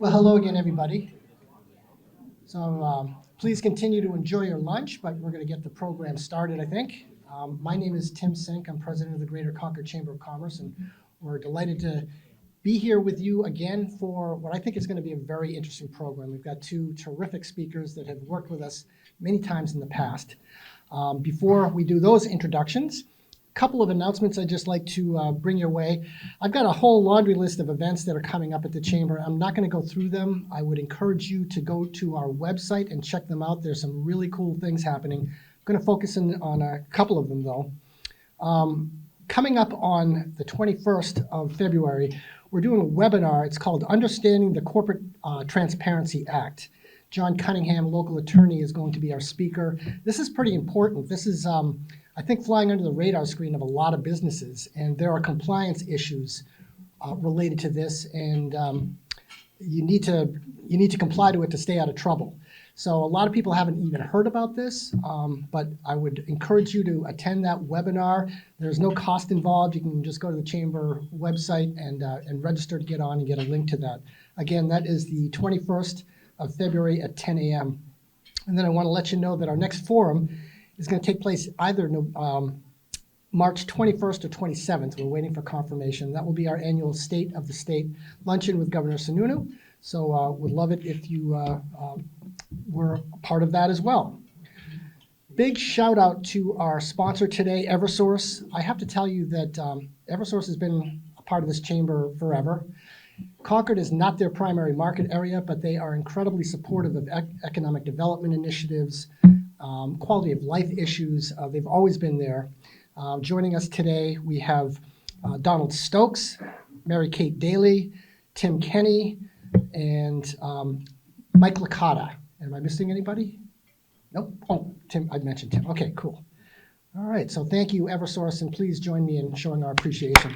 Well, hello again, everybody. So please continue to enjoy your lunch, but we're going to get the program started, I think. My name is Tim Sink. I'm president of the Greater Concord Chamber of Commerce, and we're delighted to be here with you again for what I think is going to be a very interesting program. We've got two terrific speakers that have worked with us many times in the past. Before we do those introductions, a couple of announcements I'd just like to bring your way. I've got a whole laundry list of events that are coming up at the Chamber. I'm not going to go through them. I would encourage you to go to our website and check them out. There's some really cool things happening. I'm going to focus on a couple of them, though. Coming up on the 21st of February, we're doing a webinar. It's called Understanding the Corporate Transparency Act. John Cunningham, local attorney, is going to be our speaker. This is pretty important. This is I think flying under the radar screen of a lot of businesses, and there are compliance issues related to this, and you need to comply to it to stay out of trouble. So a lot of people haven't even heard about this, but I would encourage you to attend that webinar. There's no cost involved. You can just go to the Chamber website and register to get on and get a link to that. Again, that is the 21st of February at 10 a.m. And then I want to let you know that our next forum is going to take place either March 21st or 27th. We're waiting for confirmation. That will be our annual State of the State luncheon with Governor Sununu. So would love it if you were a part of that as well. Big shout out to our sponsor today, Eversource. I have to tell you that Eversource has been a part of this chamber forever. Concord is not their primary market area, but they are incredibly supportive of economic development initiatives, quality of life issues. They've always been there. Joining us today, we have Donald Stokes, Mary Kate Daly, Tim Kenny, and Mike Licata. Am I missing anybody? Nope. Oh, Tim, I mentioned Tim. Okay, cool. All right, so thank you, Eversource, and please join me in showing our appreciation.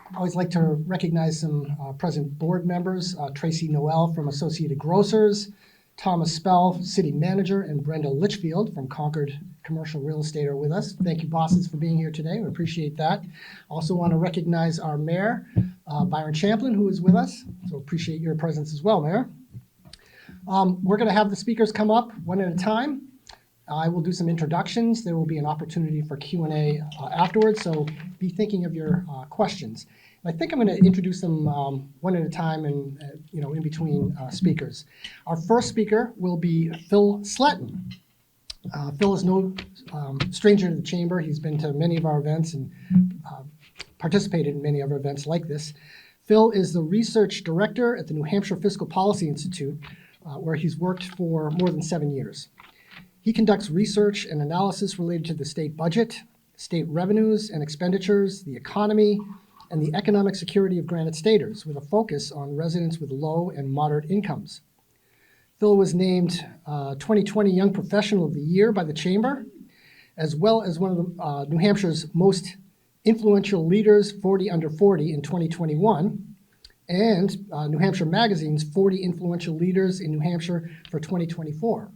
I always like to recognize some present board members, Tracy Noel from Associated Grocers, Thomas Spell, City Manager, and Brenda Litchfield from Concord Commercial Real Estate are with us. Thank you, bosses, for being here today. We appreciate that. Also want to recognize our mayor, Byron Champlin, who is with us. So appreciate your presence as well, Mayor. We're going to have the speakers come up one at a time. I will do some introductions. There will be an opportunity for Q&A afterwards, so be thinking of your questions. I think I'm going to introduce them one at a time and in between speakers. Our first speaker will be Phil Sletten. Phil is no stranger to the Chamber. He's been to many of our events and participated in many of our events like this. Phil is the research director at the New Hampshire Fiscal Policy Institute, where he's worked for more than 7 years. He conducts research and analysis related to the state budget, state revenues and expenditures, the economy, and the economic security of Granite Staters, with a focus on residents with low and moderate incomes. Phil was named 2020 Young Professional of the Year by the Chamber, as well as one of New Hampshire's most influential leaders, 40 under 40 in 2021, and New Hampshire Magazine's 40 Influential Leaders in New Hampshire for 2024.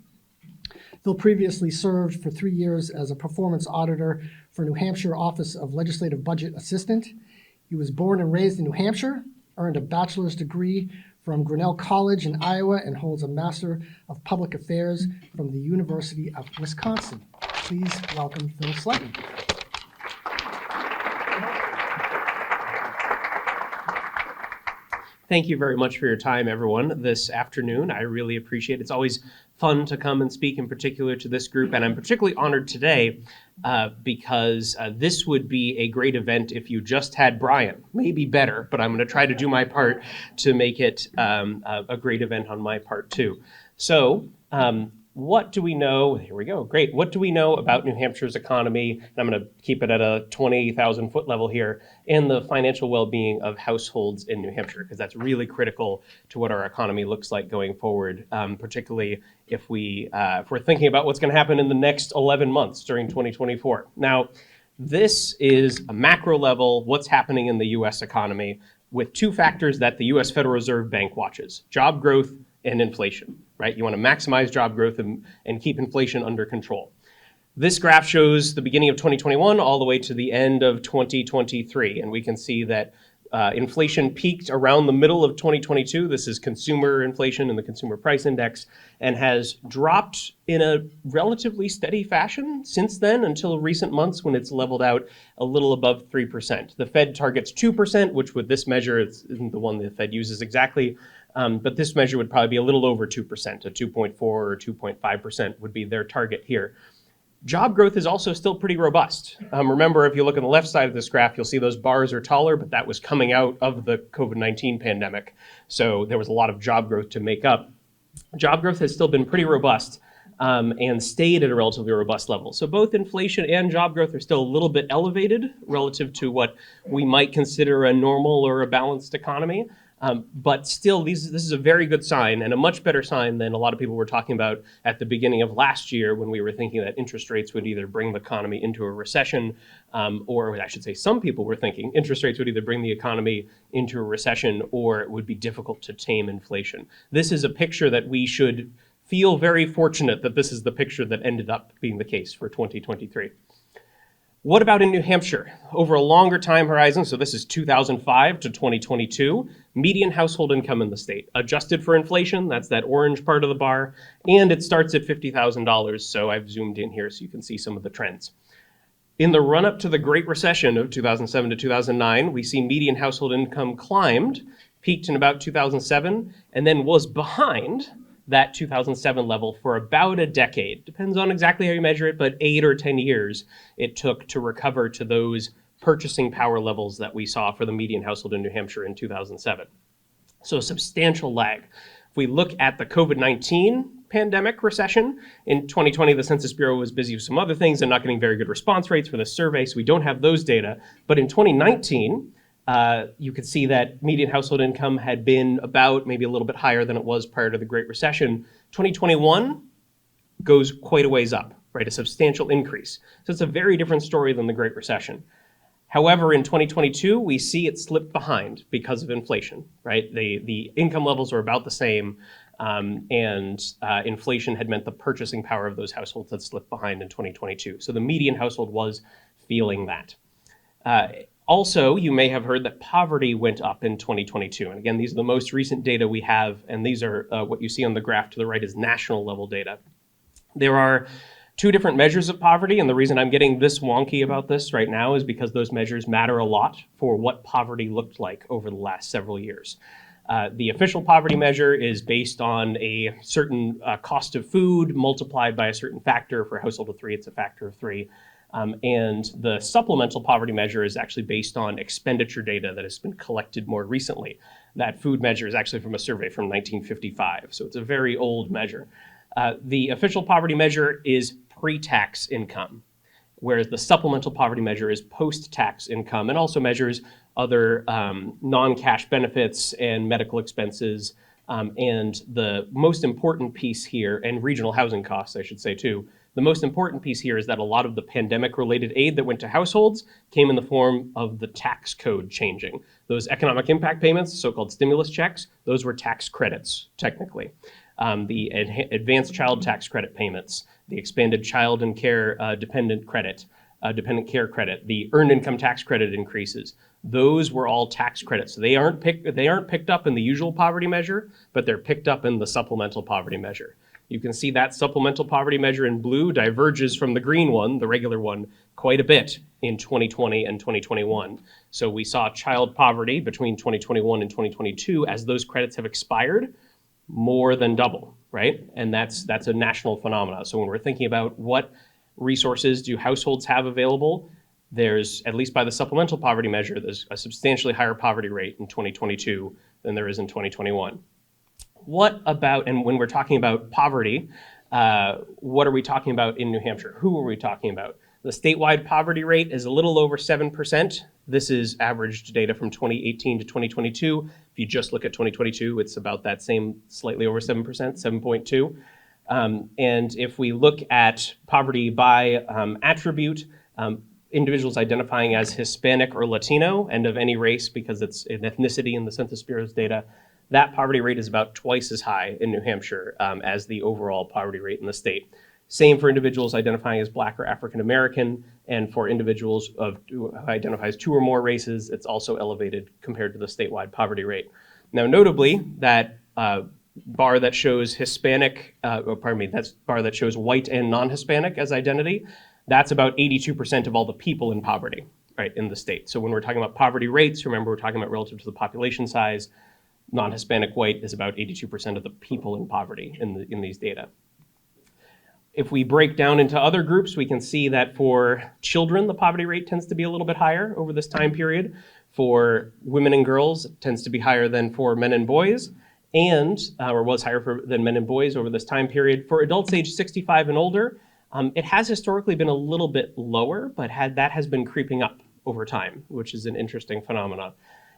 Phil previously served for 3 years as a performance auditor for New Hampshire Office of Legislative Budget Assistant. He was born and raised in New Hampshire, earned a bachelor's degree from Grinnell College in Iowa, and holds a Master of Public Affairs from the University of Wisconsin. Please welcome Phil Sletten. Thank you very much for your time, everyone, this afternoon. I really appreciate it. It's always fun to come and speak in particular to this group, and I'm particularly honored today because this would be a great event if you just had Brian. Maybe better, but I'm going to try to do my part to make it a great event on my part too. So what do we know? Here we go. Great. What do we know about New Hampshire's economy? And I'm going to keep it at a 20,000 foot level here, and the financial well-being of households in New Hampshire, because that's really critical to what our economy looks like going forward, particularly if we're thinking about what's going to happen in the next 11 months during 2024. Now, this is a macro level, what's happening in the U.S. economy, with two factors that the U.S. Federal Reserve Bank watches: job growth and inflation, right? You want to maximize job growth and keep inflation under control. This graph shows the beginning of 2021 all the way to the end of 2023, and we can see that inflation peaked around the middle of 2022. This is consumer inflation in the consumer price index, and has dropped in a relatively steady fashion since then until recent months when it's leveled out a little above 3%. The Fed targets 2%, which with this measure isn't the one the Fed uses exactly, but this measure would probably be a little over 2%, a 2.4 or 2.5% would be their target here. Job growth is also still pretty robust. Remember, if you look on the left side of this graph, you'll see those bars are taller, but that was coming out of the COVID-19 pandemic. So there was a lot of job growth to make up. Job growth has still been pretty robust and stayed at a relatively robust level. So both inflation and job growth are still a little bit elevated relative to what we might consider a normal or a balanced economy. But still, this is a very good sign, and a much better sign than a lot of people were talking about at the beginning of last year, when we were thinking that interest rates would either bring the economy into a recession, or I should say some people were thinking interest rates would either bring the economy into a recession or it would be difficult to tame inflation. This is a picture that we should feel very fortunate that this is the picture that ended up being the case for 2023. What about in New Hampshire? Over a longer time horizon, so this is 2005 to 2022, median household income in the state, adjusted for inflation, that's that orange part of the bar, and it starts at $50,000, so I've zoomed in here so you can see some of the trends. In the run-up to the Great Recession of 2007 to 2009, we see median household income climbed, peaked in about 2007, and then was behind that 2007 level for about a decade. Depends on exactly how you measure it, but 8 or 10 years it took to recover to those purchasing power levels that we saw for the median household in New Hampshire in 2007. So a substantial lag. If we look at the COVID-19 pandemic recession, in 2020, the Census Bureau was busy with some other things and not getting very good response rates for the survey, so we don't have those data. But in 2019, you could see that median household income had been about maybe a little bit higher than it was prior to the Great Recession. 2021 goes quite a ways up, right? A substantial increase. So it's a very different story than the Great Recession. However, in 2022, we see it slip behind because of inflation, right? The income levels are about the same, and inflation had meant the purchasing power of those households had slipped behind in 2022. So the median household was feeling that. Also, you may have heard that poverty went up in 2022. And again, these are the most recent data we have, and these are what you see on the graph to the right is national level data. There are two different measures of poverty, and the reason I'm getting this wonky about this right now is because those measures matter a lot for what poverty looked like over the last several years. The official poverty measure is based on a certain cost of food multiplied by a certain factor. For a household of 3, it's a factor of 3. And the supplemental poverty measure is actually based on expenditure data that has been collected more recently. That food measure is actually from a survey from 1955, so it's a very old measure. The official poverty measure is pre-tax income, whereas the supplemental poverty measure is post-tax income and also measures other non-cash benefits and medical expenses. And the most important piece here, and regional housing costs, I should say too, the most important piece here is that a lot of the pandemic-related aid that went to households came in the form of the tax code changing. Those economic impact payments, so-called stimulus checks, those were tax credits, technically. The advanced child tax credit payments, the expanded child and care dependent care credit, the earned income tax credit increases, those were all tax credits. So they aren't picked up in the usual poverty measure, but they're picked up in the supplemental poverty measure. You can see that supplemental poverty measure in blue diverges from the green one, the regular one, quite a bit in 2020 and 2021. So we saw child poverty between 2021 and 2022, as those credits have expired, more than double, right? And that's a national phenomenon. So when we're thinking about what resources do households have available, there's, at least by the supplemental poverty measure, there's a substantially higher poverty rate in 2022 than there is in 2021. What about, and when we're talking about poverty, what are we talking about in New Hampshire? Who are we talking about? The statewide poverty rate is a little over 7%. This is averaged data from 2018 to 2022. If you just look at 2022, it's about that same, slightly over 7%, 7.2. And if we look at poverty by attribute, individuals identifying as Hispanic or Latino, and of any race because it's an ethnicity in the Census Bureau's data, that poverty rate is about twice as high in New Hampshire as the overall poverty rate in the state. Same for individuals identifying as Black or African American, and for individuals who identify as 2 or more races, it's also elevated compared to the statewide poverty rate. Now, notably, that bar that shows that's bar that shows white and non-Hispanic as identity, that's about 82% of all the people in poverty, right, in the state. So when we're talking about poverty rates, remember we're talking about relative to the population size. Non-Hispanic white is about 82% of the people in poverty in these data. If we break down into other groups, we can see that for children, the poverty rate tends to be a little bit higher over this time period. For women and girls, it tends to be higher than for men and boys, or was higher than men and boys over this time period. For adults age 65 and older, it has historically been a little bit lower, but that has been creeping up over time, which is an interesting phenomenon.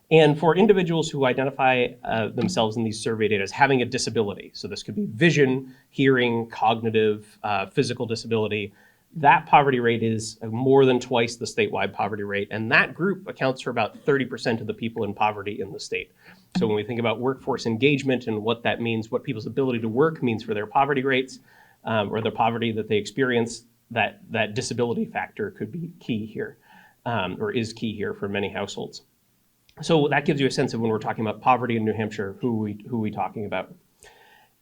And for individuals who identify themselves in these survey data as having a disability, so this could be vision, hearing, cognitive, physical disability, that poverty rate is more than twice the statewide poverty rate. And that group accounts for about 30% of the people in poverty in the state. So when we think about workforce engagement and what that means, what people's ability to work means for their poverty rates, or the poverty that they experience, that disability factor could be key here, or is key here for many households. So that gives you a sense of when we're talking about poverty in New Hampshire, who are we talking about?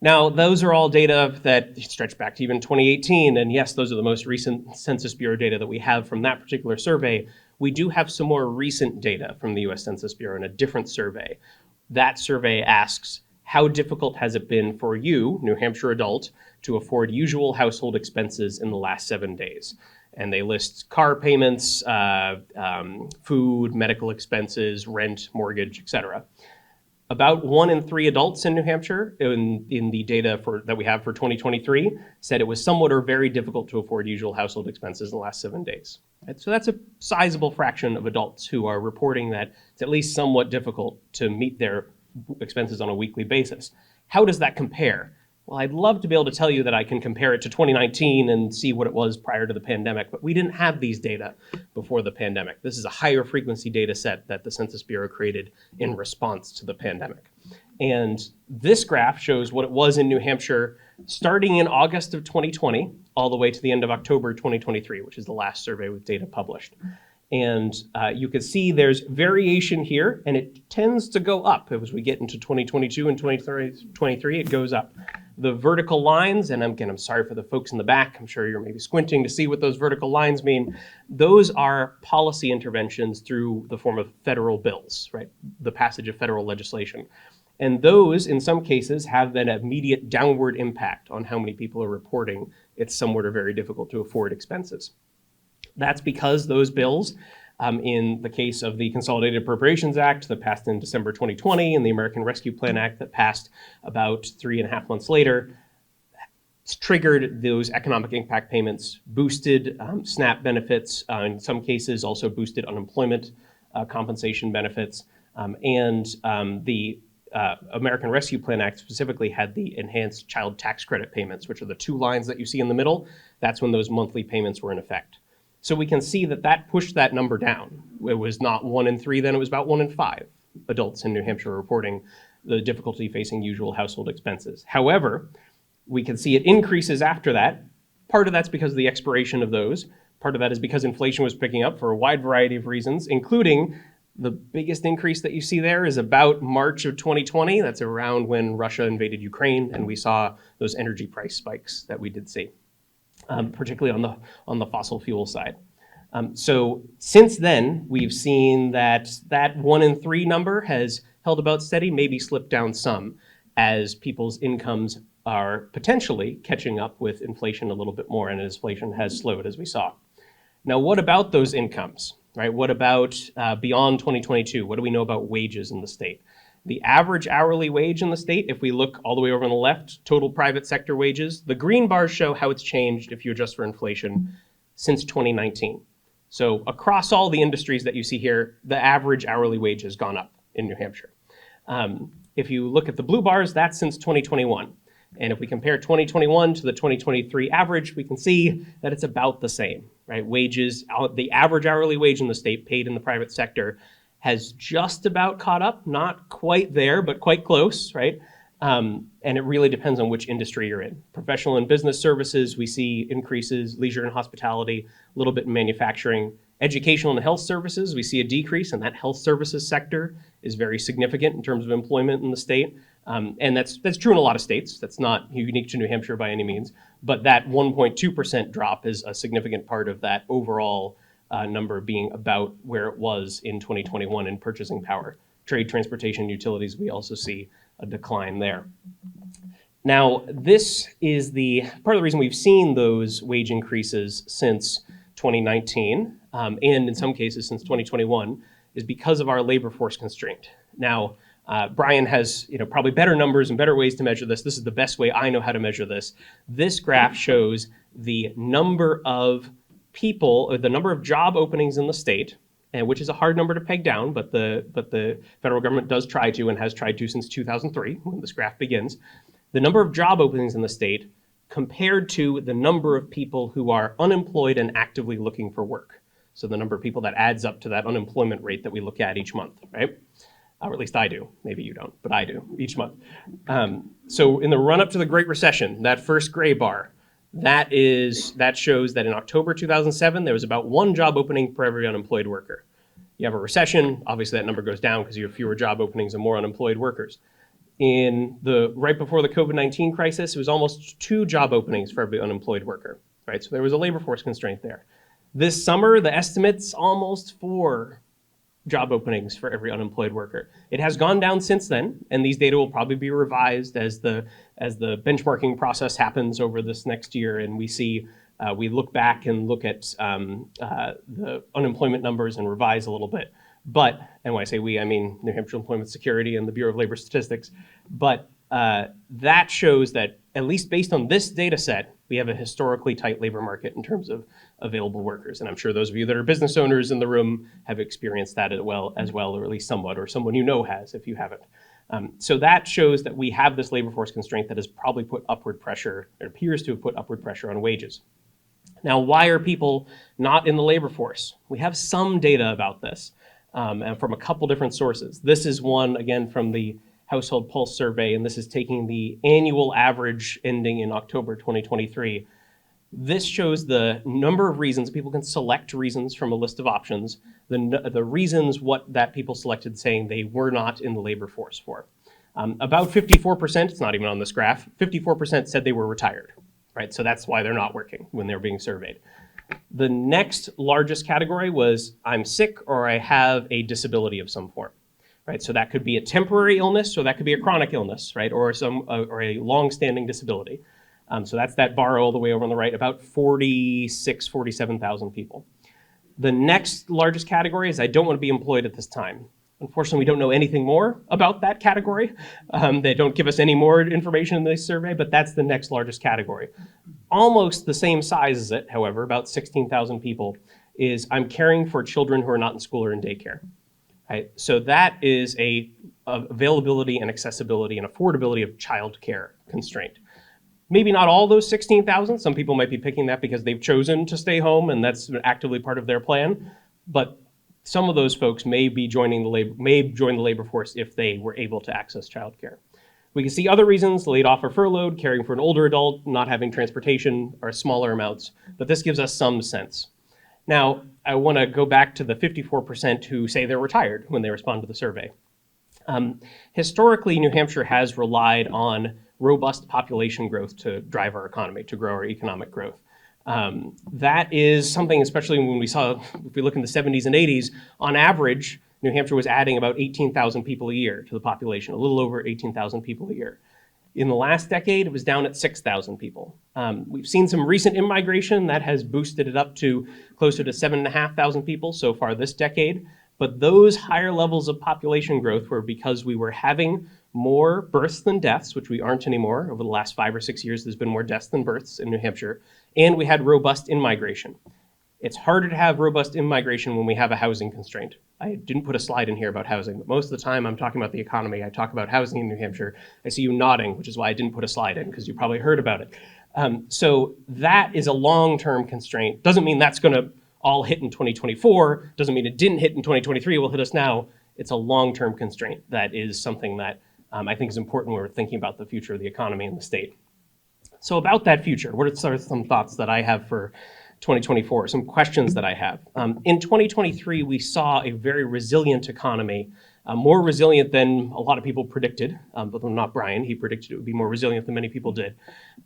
Now, those are all data that stretch back to even 2018. And yes, those are the most recent Census Bureau data that we have from that particular survey. We do have some more recent data from the US Census Bureau in a different survey. That survey asks, how difficult has it been for you, New Hampshire adult, to afford usual household expenses in the last 7 days? And they list car payments, food, medical expenses, rent, mortgage, etc. About 1 in 3 adults in New Hampshire, in the data that we have for 2023, said it was somewhat or very difficult to afford usual household expenses in the last 7 days. Right? So that's a sizable fraction of adults who are reporting that it's at least somewhat difficult to meet their expenses on a weekly basis. How does that compare? Well, I'd love to be able to tell you that I can compare it to 2019 and see what it was prior to the pandemic, but we didn't have these data before the pandemic. This is a higher frequency data set that the Census Bureau created in response to the pandemic. And this graph shows what it was in New Hampshire starting in August of 2020 all the way to the end of October 2023, which is the last survey with data published. And you can see there's variation here, and it tends to go up. As we get into 2022 and 2023, it goes up. The vertical lines, and I'm sorry for the folks in the back, I'm sure you're maybe squinting to see what those vertical lines mean. Those are policy interventions through the form of federal bills, right? The passage of federal legislation. And those, in some cases, have an immediate downward impact on how many people are reporting it's somewhat or very difficult to afford expenses. That's because those bills, in the case of the Consolidated Appropriations Act that passed in December 2020 and the American Rescue Plan Act that passed about 3.5 months later, triggered those economic impact payments, boosted SNAP benefits, in some cases also boosted unemployment compensation benefits, and the American Rescue Plan Act specifically had the enhanced child tax credit payments, which are the 2 lines that you see in the middle. That's when those monthly payments were in effect. So we can see that pushed that number down. It was not 1 in 3 then, it was about 1 in 5 adults in New Hampshire reporting the difficulty facing usual household expenses. However, we can see it increases after that. Part of that's because of the expiration of those. Part of that is because inflation was picking up for a wide variety of reasons, including the biggest increase that you see there is about March of 2020. That's around when Russia invaded Ukraine, and we saw those energy price spikes that we did see. Particularly on the fossil fuel side. So since then, we've seen that 1 in 3 number has held about steady, maybe slipped down some as people's incomes are potentially catching up with inflation a little bit more, and inflation has slowed, as we saw. Now, what about those incomes, right? What about beyond 2022? What do we know about wages in the state? The average hourly wage in the state, if we look all the way over on the left, total private sector wages, the green bars show how it's changed if you adjust for inflation since 2019. So across all the industries that you see here, the average hourly wage has gone up in New Hampshire. If you look at the blue bars, that's since 2021. And if we compare 2021 to the 2023 average, we can see that it's about the same, right? Wages, the average hourly wage in the state paid in the private sector has just about caught up, not quite there, but quite close, right? And it really depends on which industry you're in. Professional and business services, we see increases, leisure and hospitality, a little bit in manufacturing. Educational and health services, we see a decrease, and that health services sector is very significant in terms of employment in the state. And that's true in a lot of states. That's not unique to New Hampshire by any means, but that 1.2% drop is a significant part of that overall number being about where it was in 2021 in purchasing power. Trade, transportation, utilities, we also see a decline there. Now, this is the part of the reason we've seen those wage increases since 2019, and in some cases since 2021, is because of our labor force constraint. Now, Brian has probably better numbers and better ways to measure this. This is the best way I know how to measure this. This graph shows the number of people, or the number of job openings in the state, and which is a hard number to peg down, but the federal government does try to and has tried to since 2003, when this graph begins. The number of job openings in the state compared to the number of people who are unemployed and actively looking for work. So the number of people that adds up to that unemployment rate that we look at each month, right? Or at least I do. Maybe you don't, but I do each month. So in the run-up to the Great Recession, that first gray bar, that shows that in October 2007, there was about one job opening per every unemployed worker. You have a recession, obviously that number goes down because you have fewer job openings and more unemployed workers. Right before the COVID-19 crisis, it was almost 2 job openings for every unemployed worker, right? So there was a labor force constraint there. This summer, the estimate's almost 4 job openings for every unemployed worker. It has gone down since then, and these data will probably be revised as the benchmarking process happens over this next year, and we look back and look at the unemployment numbers and revise a little bit. But, and when I say we, I mean New Hampshire Employment Security and the Bureau of Labor Statistics. But that shows that, at least based on this data set, we have a historically tight labor market in terms of available workers. And I'm sure those of you that are business owners in the room have experienced that as well, or at least somewhat, or someone you know has if you haven't. So that shows that we have this labor force constraint that has probably put upward pressure, or appears to have put upward pressure on wages. Now, why are people not in the labor force? We have some data about this, and from a couple different sources. This is one, again, from the Household Pulse Survey, and this is taking the annual average ending in October 2023. This shows the number of reasons. People can select reasons from a list of options, the reasons what that people selected saying they were not in the labor force for. About 54%, it's not even on this graph, 54% said they were retired, right? So that's why they're not working when they're being surveyed. The next largest category was I'm sick or I have a disability of some form, right? So that could be a temporary illness, or that could be a chronic illness, right? Or a long-standing disability. So that's that bar all the way over on the right, about 47,000 people. The next largest category is I don't want to be employed at this time. Unfortunately, we don't know anything more about that category. They don't give us any more information in this survey, but that's the next largest category. Almost the same size as it, however, about 16,000 people, is I'm caring for children who are not in school or in daycare. Right? So that is a availability and accessibility and affordability of childcare constraint. Maybe not all those 16,000. Some people might be picking that because they've chosen to stay home and that's actively part of their plan. But some of those folks may join the labor force if they were able to access childcare. We can see other reasons: laid off or furloughed, caring for an older adult, not having transportation, are smaller amounts. But this gives us some sense. Now, I want to go back to the 54% who say they're retired when they respond to the survey. Historically, New Hampshire has relied on robust population growth to drive our economy, to grow our economic growth. That is something, especially when if we look in the 70s and 80s, on average, New Hampshire was adding about 18,000 people a year to the population, a little over 18,000 people a year. In the last decade, it was down at 6,000 people. We've seen some recent immigration that has boosted it up to closer to 7,500 people so far this decade. But those higher levels of population growth were because we were having more births than deaths, which we aren't anymore. Over the last 5 or 6 years, there's been more deaths than births in New Hampshire. And we had robust in-migration. It's harder to have robust in-migration when we have a housing constraint. I didn't put a slide in here about housing, but most of the time I'm talking about the economy. I talk about housing in New Hampshire. I see you nodding, which is why I didn't put a slide in, because you probably heard about it. So that is a long-term constraint. Doesn't mean that's going to all hit in 2024. Doesn't mean it didn't hit in 2023. It will hit us now. It's a long-term constraint. That is something that I think is important when we're thinking about the future of the economy and the state. So about that future, what are some thoughts that I have for 2024, some questions that I have. In 2023, we saw a very resilient economy, more resilient than a lot of people predicted, but not Brian. He predicted it would be more resilient than many people did.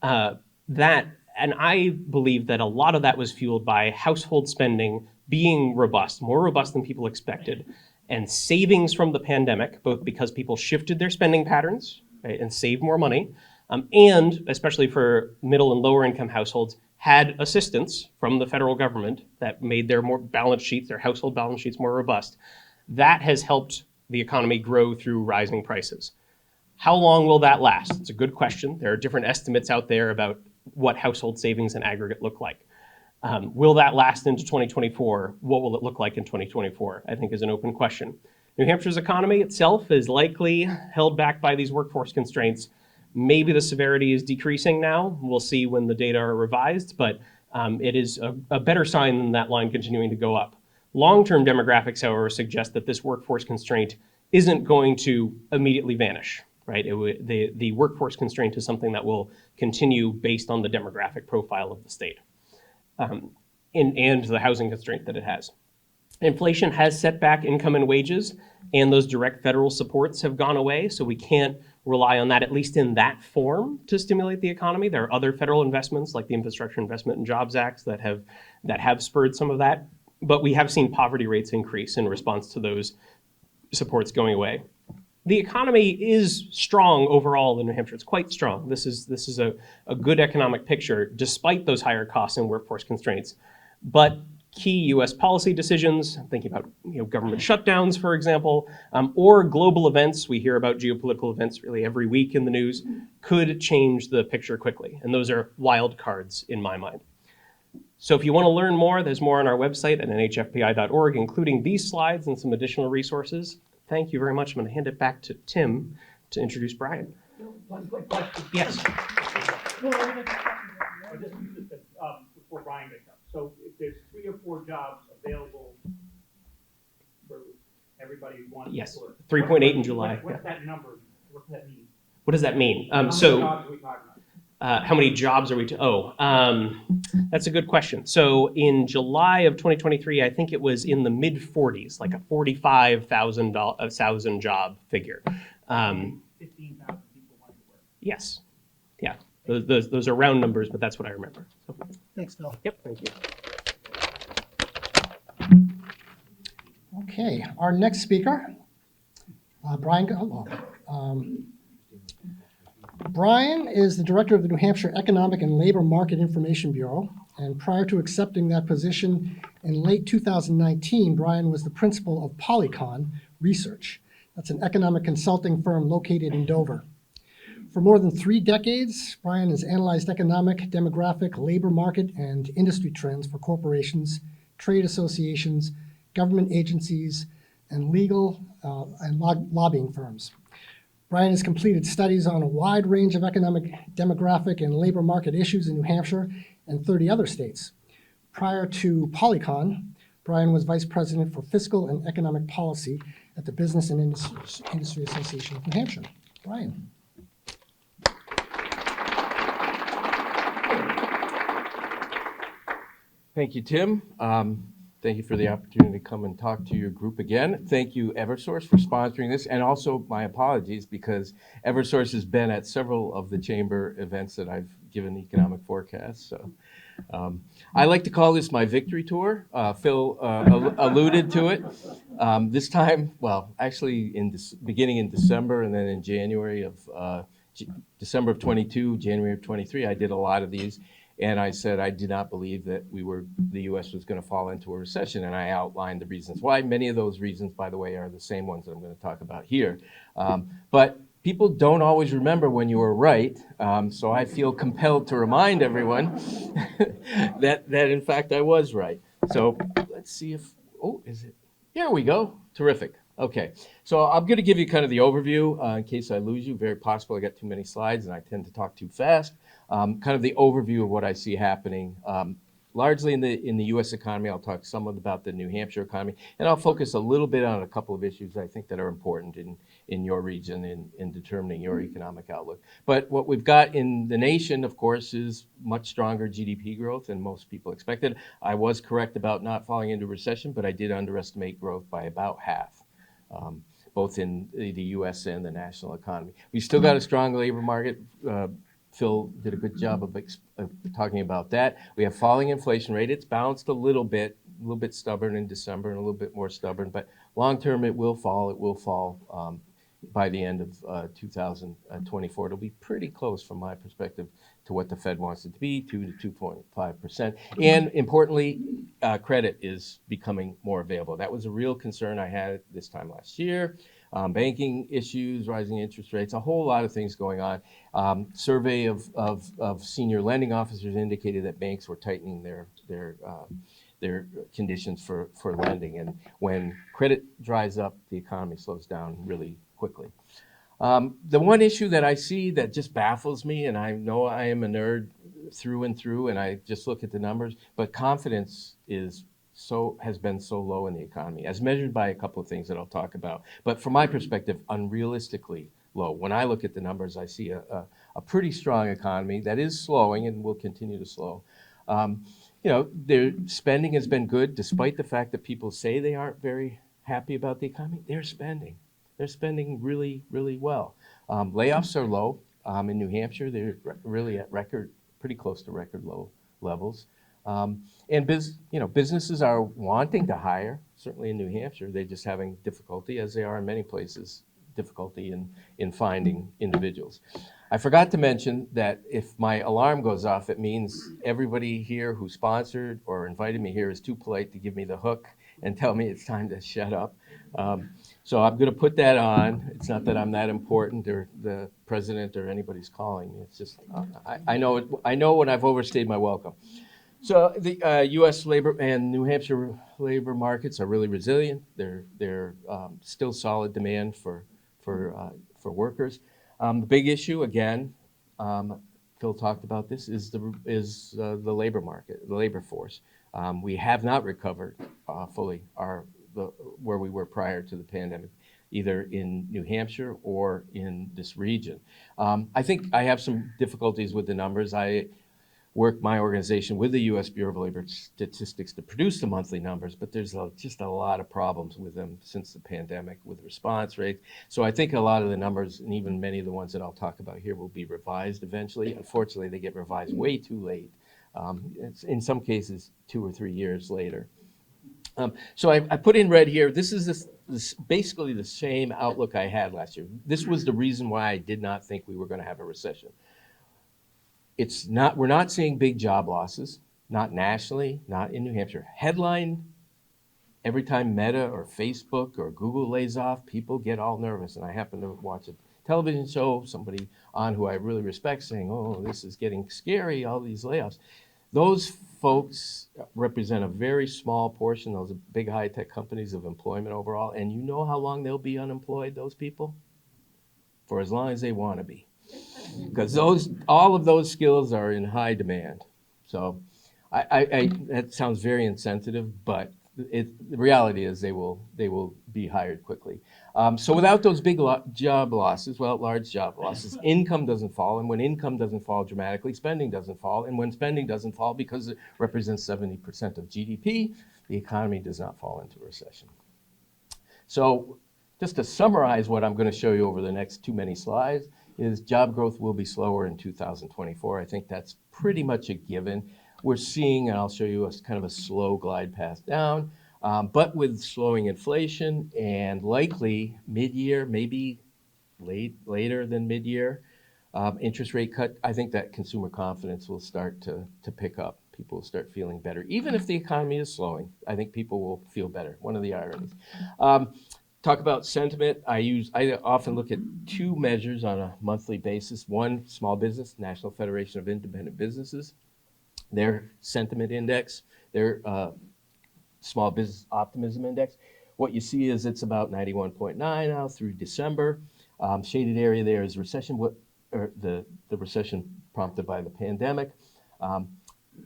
And I believe that a lot of that was fueled by household spending being robust, more robust than people expected, and savings from the pandemic, both because people shifted their spending patterns, right, and saved more money, and especially for middle and lower income households, had assistance from the federal government that made their their household balance sheets more robust. That has helped the economy grow through rising prices. How long will that last? It's a good question. There are different estimates out there about what household savings in aggregate look like. Will that last into 2024? What will it look like in 2024? I think is an open question. New Hampshire's economy itself is likely held back by these workforce constraints. Maybe the severity is decreasing now. We'll see when the data are revised, but it is a better sign than that line continuing to go up. Long-term demographics, however, suggest that this workforce constraint isn't going to immediately vanish, right? The workforce constraint is something that will continue based on the demographic profile of the state and the housing constraint that it has. Inflation has set back income and wages, and those direct federal supports have gone away, so we can't rely on that, at least in that form, to stimulate the economy. There are other federal investments, like the Infrastructure Investment and Jobs Acts, that have spurred some of that. But we have seen poverty rates increase in response to those supports going away. The economy is strong overall in New Hampshire. It's quite strong. This is a good economic picture, despite those higher costs and workforce constraints. But key U.S. policy decisions, I'm thinking about government shutdowns, for example, or global events. We hear about geopolitical events really every week in the news, could change the picture quickly. And those are wild cards in my mind. So if you want to learn more, there's more on our website at nhfpi.org, including these slides and some additional resources. Thank you very much. I'm going to hand it back to Tim to introduce Brian. One quick question. Yes. Before Brian gets up. So if there's 3 or 4 jobs available for everybody who wants Yes, to work. 3.8 in July. What's that number? What does that mean? What does that mean? How many jobs are we talking about? How many jobs are we that's a good question. So in July of 2023, I think it was in the mid 40s, like a 45,000 job figure. 15,000 people wanting to work. Yes. Yeah. Those are round numbers, but that's what I remember. So, Thanks, Phil. yep. Thank you. Okay, our next speaker, Brian Gottlob. Brian is the director of the New Hampshire Economic and Labor Market Information Bureau, and prior to accepting that position in late 2019, Brian was the principal of Polycon Research. That's an economic consulting firm located in Dover. For more than 3 decades, Brian has analyzed economic, demographic, labor market, and industry trends for corporations, trade associations, government agencies, and legal and lobbying firms. Brian has completed studies on a wide range of economic, demographic, and labor market issues in New Hampshire and 30 other states. Prior to Polycon, Brian was vice president for fiscal and economic policy at the Business and Industry Association of New Hampshire. Brian. Thank you, Tim. Thank you for the opportunity to come and talk to your group again. Thank you, Eversource, for sponsoring this, and also my apologies because Eversource has been at several of the chamber events that I've given economic forecasts. So I like to call this my victory tour. Phil alluded to it. This time, well, actually beginning in December and then in January of December of 22, January of 23, I did a lot of these. And I said I did not believe that the U.S. was going to fall into a recession, and I outlined the reasons why. Many of those reasons, by the way, are the same ones that I'm going to talk about here. But people don't always remember when you were right, so I feel compelled to remind everyone that in fact I was right. So let's see if, is it? Here we go. Terrific. Okay, so I'm going to give you kind of the overview in case I lose you. Very possible I got too many slides and I tend to talk too fast. Kind of the overview of what I see happening largely in the U.S. economy. I'll talk somewhat about the New Hampshire economy, and I'll focus a little bit on a couple of issues I think that are important in your region in determining your economic outlook. But what we've got in the nation, of course, is much stronger GDP growth than most people expected. I was correct about not falling into recession, but I did underestimate growth by about half. Both in the U.S. and the national economy. We still got a strong labor market. Phil did a good job of talking about that. We have falling inflation rate. It's bounced a little bit stubborn in December and a little bit more stubborn, but long term it will fall. It will fall by the end of 2024. It'll be pretty close from my perspective to what the Fed wants it to be, 2 to 2.5%. And importantly, credit is becoming more available. That was a real concern I had this time last year. Banking issues, rising interest rates, a whole lot of things going on. Survey of senior lending officers indicated that banks were tightening their conditions for lending. And when credit dries up, the economy slows down really quickly. The one issue that I see that just baffles me, and I know I am a nerd through and through, and I just look at the numbers, but confidence has been so low in the economy, as measured by a couple of things that I'll talk about. But from my perspective, unrealistically low. When I look at the numbers, I see a pretty strong economy that is slowing and will continue to slow. Their spending has been good, despite the fact that people say they aren't very happy about the economy. They're spending. They're spending really, really well. Layoffs are low. In New Hampshire, they're really at pretty close to record low levels. And businesses are wanting to hire, certainly in New Hampshire. They're just having difficulty, as they are in many places, difficulty in finding individuals. I forgot to mention that if my alarm goes off, it means everybody here who sponsored or invited me here is too polite to give me the hook and tell me it's time to shut up. So I'm going to put that on. It's not that I'm that important or the president or anybody's calling me. It's just I know when I've overstayed my welcome. So the U.S. labor and New Hampshire labor markets are really resilient. They're still solid demand for workers. The big issue, again, Phil talked about this, is the labor market, the labor force. We have not recovered fully where we were prior to the pandemic, either in New Hampshire or in this region. I think I have some difficulties with the numbers. I work my organization with the U.S. Bureau of Labor Statistics to produce the monthly numbers, but there's just a lot of problems with them since the pandemic with response rates. So I think a lot of the numbers, and even many of the ones that I'll talk about here, will be revised eventually. Unfortunately, they get revised way too late. It's in some cases 2 or 3 years later. So I put in red here, this is this basically the same outlook I had last year. This was the reason why I did not think we were going to have a recession. We're not seeing big job losses, not nationally, not in New Hampshire. Headline, every time Meta or Facebook or Google lays off, people get all nervous. And I happen to watch a television show, somebody on who I really respect saying, oh, this is getting scary, all these layoffs. Those folks represent a very small portion, those big high-tech companies, of employment overall. And you know how long they'll be unemployed, those people? For as long as they want to be. Because all of those skills are in high demand. So that sounds very insensitive, but the reality is they will be hired quickly. So without those big job losses, large job losses, income doesn't fall. And when income doesn't fall dramatically, spending doesn't fall. And when spending doesn't fall, because it represents 70% of GDP, the economy does not fall into recession. So just to summarize what I'm going to show you over the next too many slides, is job growth will be slower in 2024. I think that's pretty much a given. We're seeing, and I'll show you, kind of a slow glide path down, but with slowing inflation and likely mid-year, maybe later than mid-year, interest rate cut. I think that consumer confidence will start to pick up. People will start feeling better. Even if the economy is slowing, I think people will feel better. One of the ironies. Talk about sentiment. I often look at 2 measures on a monthly basis. One, small business, National Federation of Independent Businesses, their sentiment index, their small business optimism index. What you see is it's about 91.9 now through December. Shaded area there is recession, or the recession prompted by the pandemic.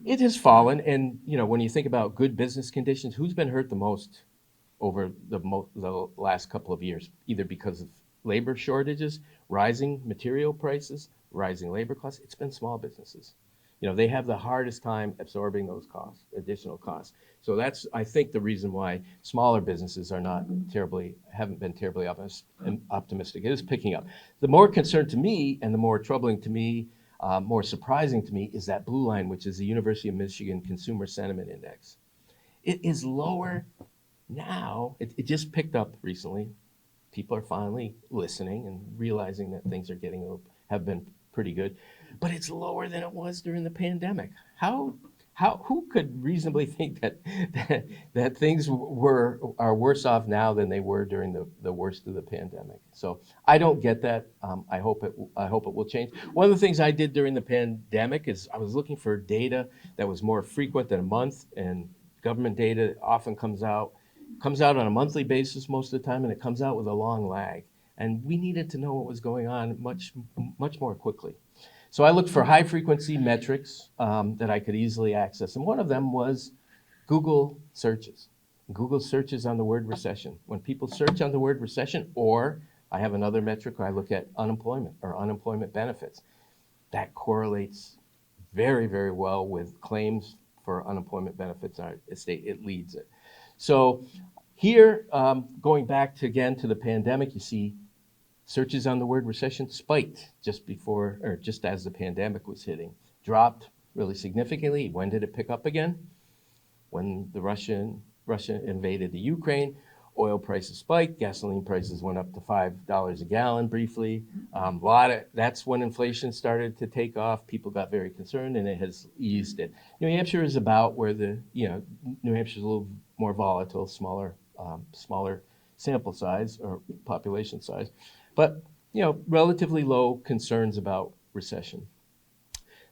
it has fallen. And, when you think about good business conditions, who's been hurt the most over the last couple of years, either because of labor shortages, rising material prices, rising labor costs? It's been small businesses. They have the hardest time absorbing those costs, additional costs. So that's, I think, the reason why smaller businesses haven't been terribly optimistic. It is picking up. The more concern to me, and the more troubling to me, more surprising to me, is that blue line, which is the University of Michigan Consumer Sentiment Index. It is lower now. It just picked up recently. People are finally listening and realizing that things have been pretty good, but it's lower than it was during the pandemic. Who could reasonably think that things are worse off now than they were during the worst of the pandemic? So I don't get that. I hope it will change. One of the things I did during the pandemic is I was looking for data that was more frequent than a month, and government data often comes out on a monthly basis most of the time, and it comes out with a long lag. And we needed to know what was going on much more quickly. So I looked for high-frequency metrics that I could easily access, and one of them was Google searches. Google searches on the word recession. When people search on the word recession, or I have another metric where I look at unemployment or unemployment benefits, that correlates very, very well with claims for unemployment benefits in our state. It leads it. So here, going back again to the pandemic, you see searches on the word recession spiked just as the pandemic was hitting, dropped really significantly. When did it pick up again? When Russia invaded the Ukraine, oil prices spiked, gasoline prices went up to $5 a gallon briefly. That's when inflation started to take off. People got very concerned, and it has eased it. New Hampshire is about where New Hampshire is a little more volatile, smaller sample size or population size, but relatively low concerns about recession.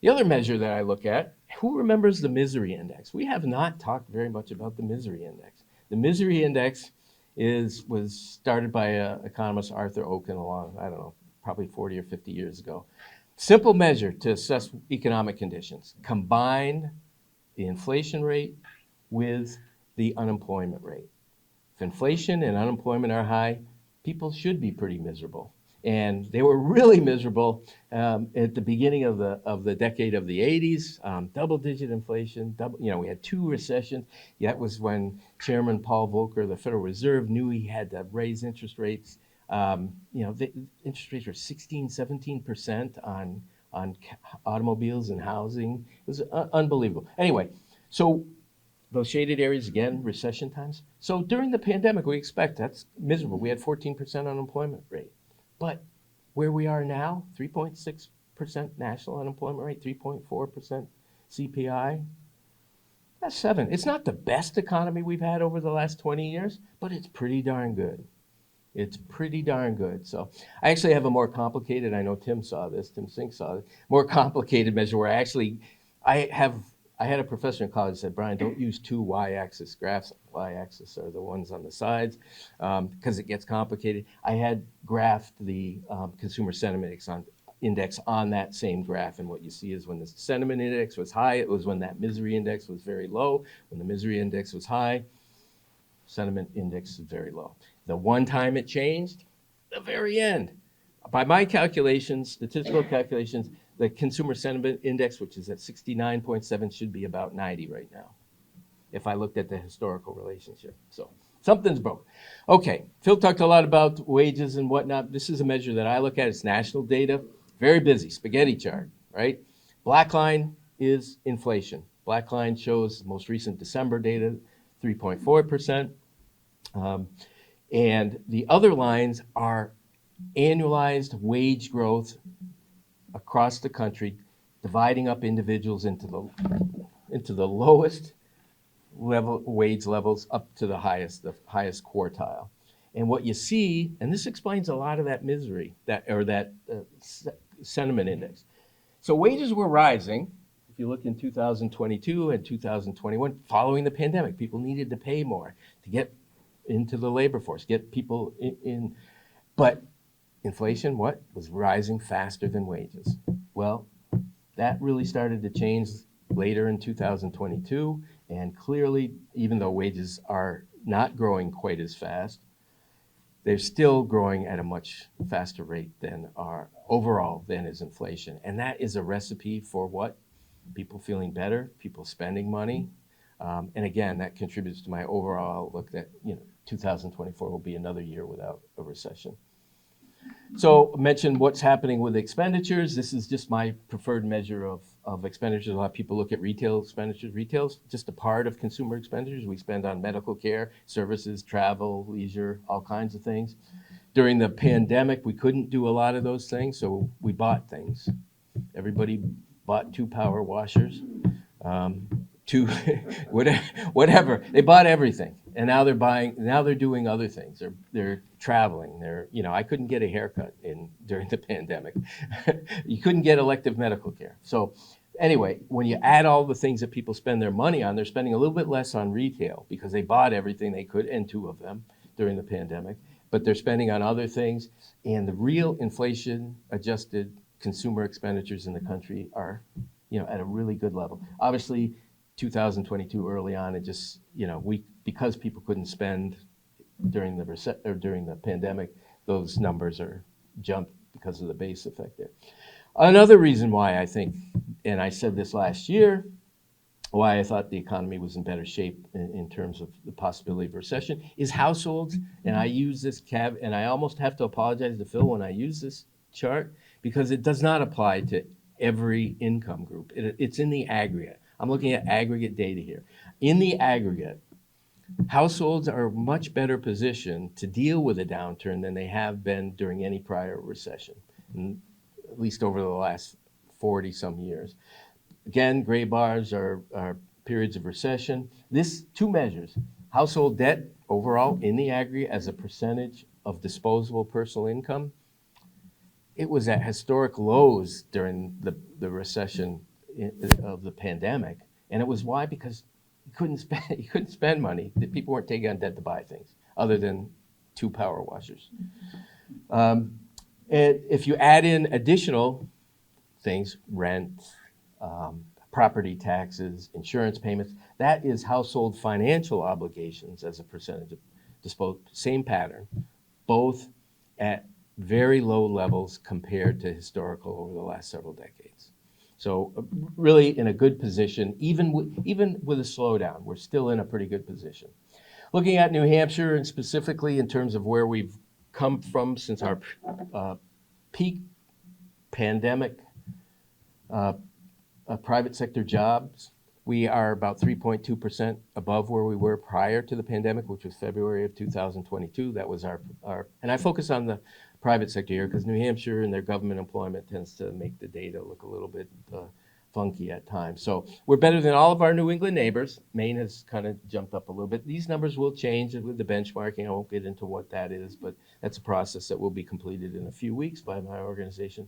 The other measure that I look at, who remembers the misery index? We have not talked very much about the misery index. The misery index was started by economist Arthur Oken probably 40 or 50 years ago. Simple measure to assess economic conditions. Combine the inflation rate with the unemployment rate. If inflation and unemployment are high, people should be pretty miserable. And they were really miserable at the beginning of the decade of the 80s, double-digit inflation. We had 2 recessions. That was when Chairman Paul Volcker of the Federal Reserve knew he had to raise interest rates. The interest rates were 16, 17% on automobiles and housing. It was unbelievable. Anyway, so those shaded areas, again, recession times. So during the pandemic, we expect that's miserable. We had 14% unemployment rate. But where we are now, 3.6% national unemployment rate, 3.4% CPI, that's 7. It's not the best economy we've had over the last 20 years, but it's pretty darn good. It's pretty darn good. So I actually have a more complicated, I know Tim Sink saw it, more complicated measure where I had a professor in college who said, Brian, don't use 2 y-axis graphs. Y-axis are the ones on the sides because it gets complicated. I had graphed the consumer sentiment index on that same graph, and what you see is when the sentiment index was high, it was when that misery index was very low. When the misery index was high, sentiment index was very low. The one time it changed, the very end. By my calculations, statistical calculations, the consumer sentiment index, which is at 69.7, should be about 90 right now, if I looked at the historical relationship. So something's broke. Okay, Phil talked a lot about wages and whatnot. This is a measure that I look at. It's national data. Very busy, spaghetti chart, right? Black line is inflation. Black line shows the most recent December data, 3.4%. And the other lines are annualized wage growth across the country, dividing up individuals into the lowest level wage levels up to the highest quartile. And what you see, and this explains a lot of that misery, that sentiment index. So wages were rising. If you look in 2022 and 2021, following the pandemic, people needed to pay more to get into the labor force, get people in. But inflation, was rising faster than wages. Well, that really started to change later in 2022. And clearly, even though wages are not growing quite as fast, they're still growing at a much faster rate than is inflation. And that is a recipe for what? People feeling better, people spending money. And again, that contributes to my overall outlook that 2024 will be another year without a recession. So I mentioned what's happening with expenditures. This is just my preferred measure of expenditures. A lot of people look at retail expenditures. Retail's just a part of consumer expenditures. We spend on medical care, services, travel, leisure, all kinds of things. During the pandemic, we couldn't do a lot of those things, so we bought things. Everybody bought 2 power washers, two whatever. They bought everything, and now they're doing other things. They're traveling. I couldn't get a haircut during the pandemic. You couldn't get elective medical care. So anyway, when you add all the things that people spend their money on, they're spending a little bit less on retail because they bought everything they could, and 2 of them during the pandemic. But they're spending on other things, and the real inflation-adjusted consumer expenditures in the country are, at a really good level. Obviously, 2022 early on, it just, because people couldn't spend during the pandemic, those numbers are jumped because of the base effect there. Another reason why I think, and I said this last year, why I thought the economy was in better shape in terms of the possibility of recession is households, and I use this and I almost have to apologize to Phil when I use this chart because it does not apply to every income group. It's in the aggregate. I'm looking at aggregate data here. In the aggregate, households are much better positioned to deal with a downturn than they have been during any prior recession, at least over the last 40 some years. Again, gray bars are periods of recession. This 2 measures, household debt overall in the aggregate as a percentage of disposable personal income. It was at historic lows during the recession of the pandemic. And it was why? Because you couldn't spend money. The people weren't taking on debt to buy things other than 2 power washers. And if you add in additional things, rent, property taxes, insurance payments, that is household financial obligations as a percentage of disposable, same pattern, both at very low levels compared to historical over the last several decades. So really in a good position, even with a slowdown, we're still in a pretty good position. Looking at New Hampshire and specifically in terms of where we've come from since our peak pandemic private sector jobs, we are about 3.2% above where we were prior to the pandemic, which was February of 2022. That was our and I focus on the private sector here because New Hampshire and their government employment tends to make the data look a little bit funky at times. So we're better than all of our New England neighbors. Maine has kind of jumped up a little bit. These numbers will change with the benchmarking. I won't get into what that is, but that's a process that will be completed in a few weeks by my organization.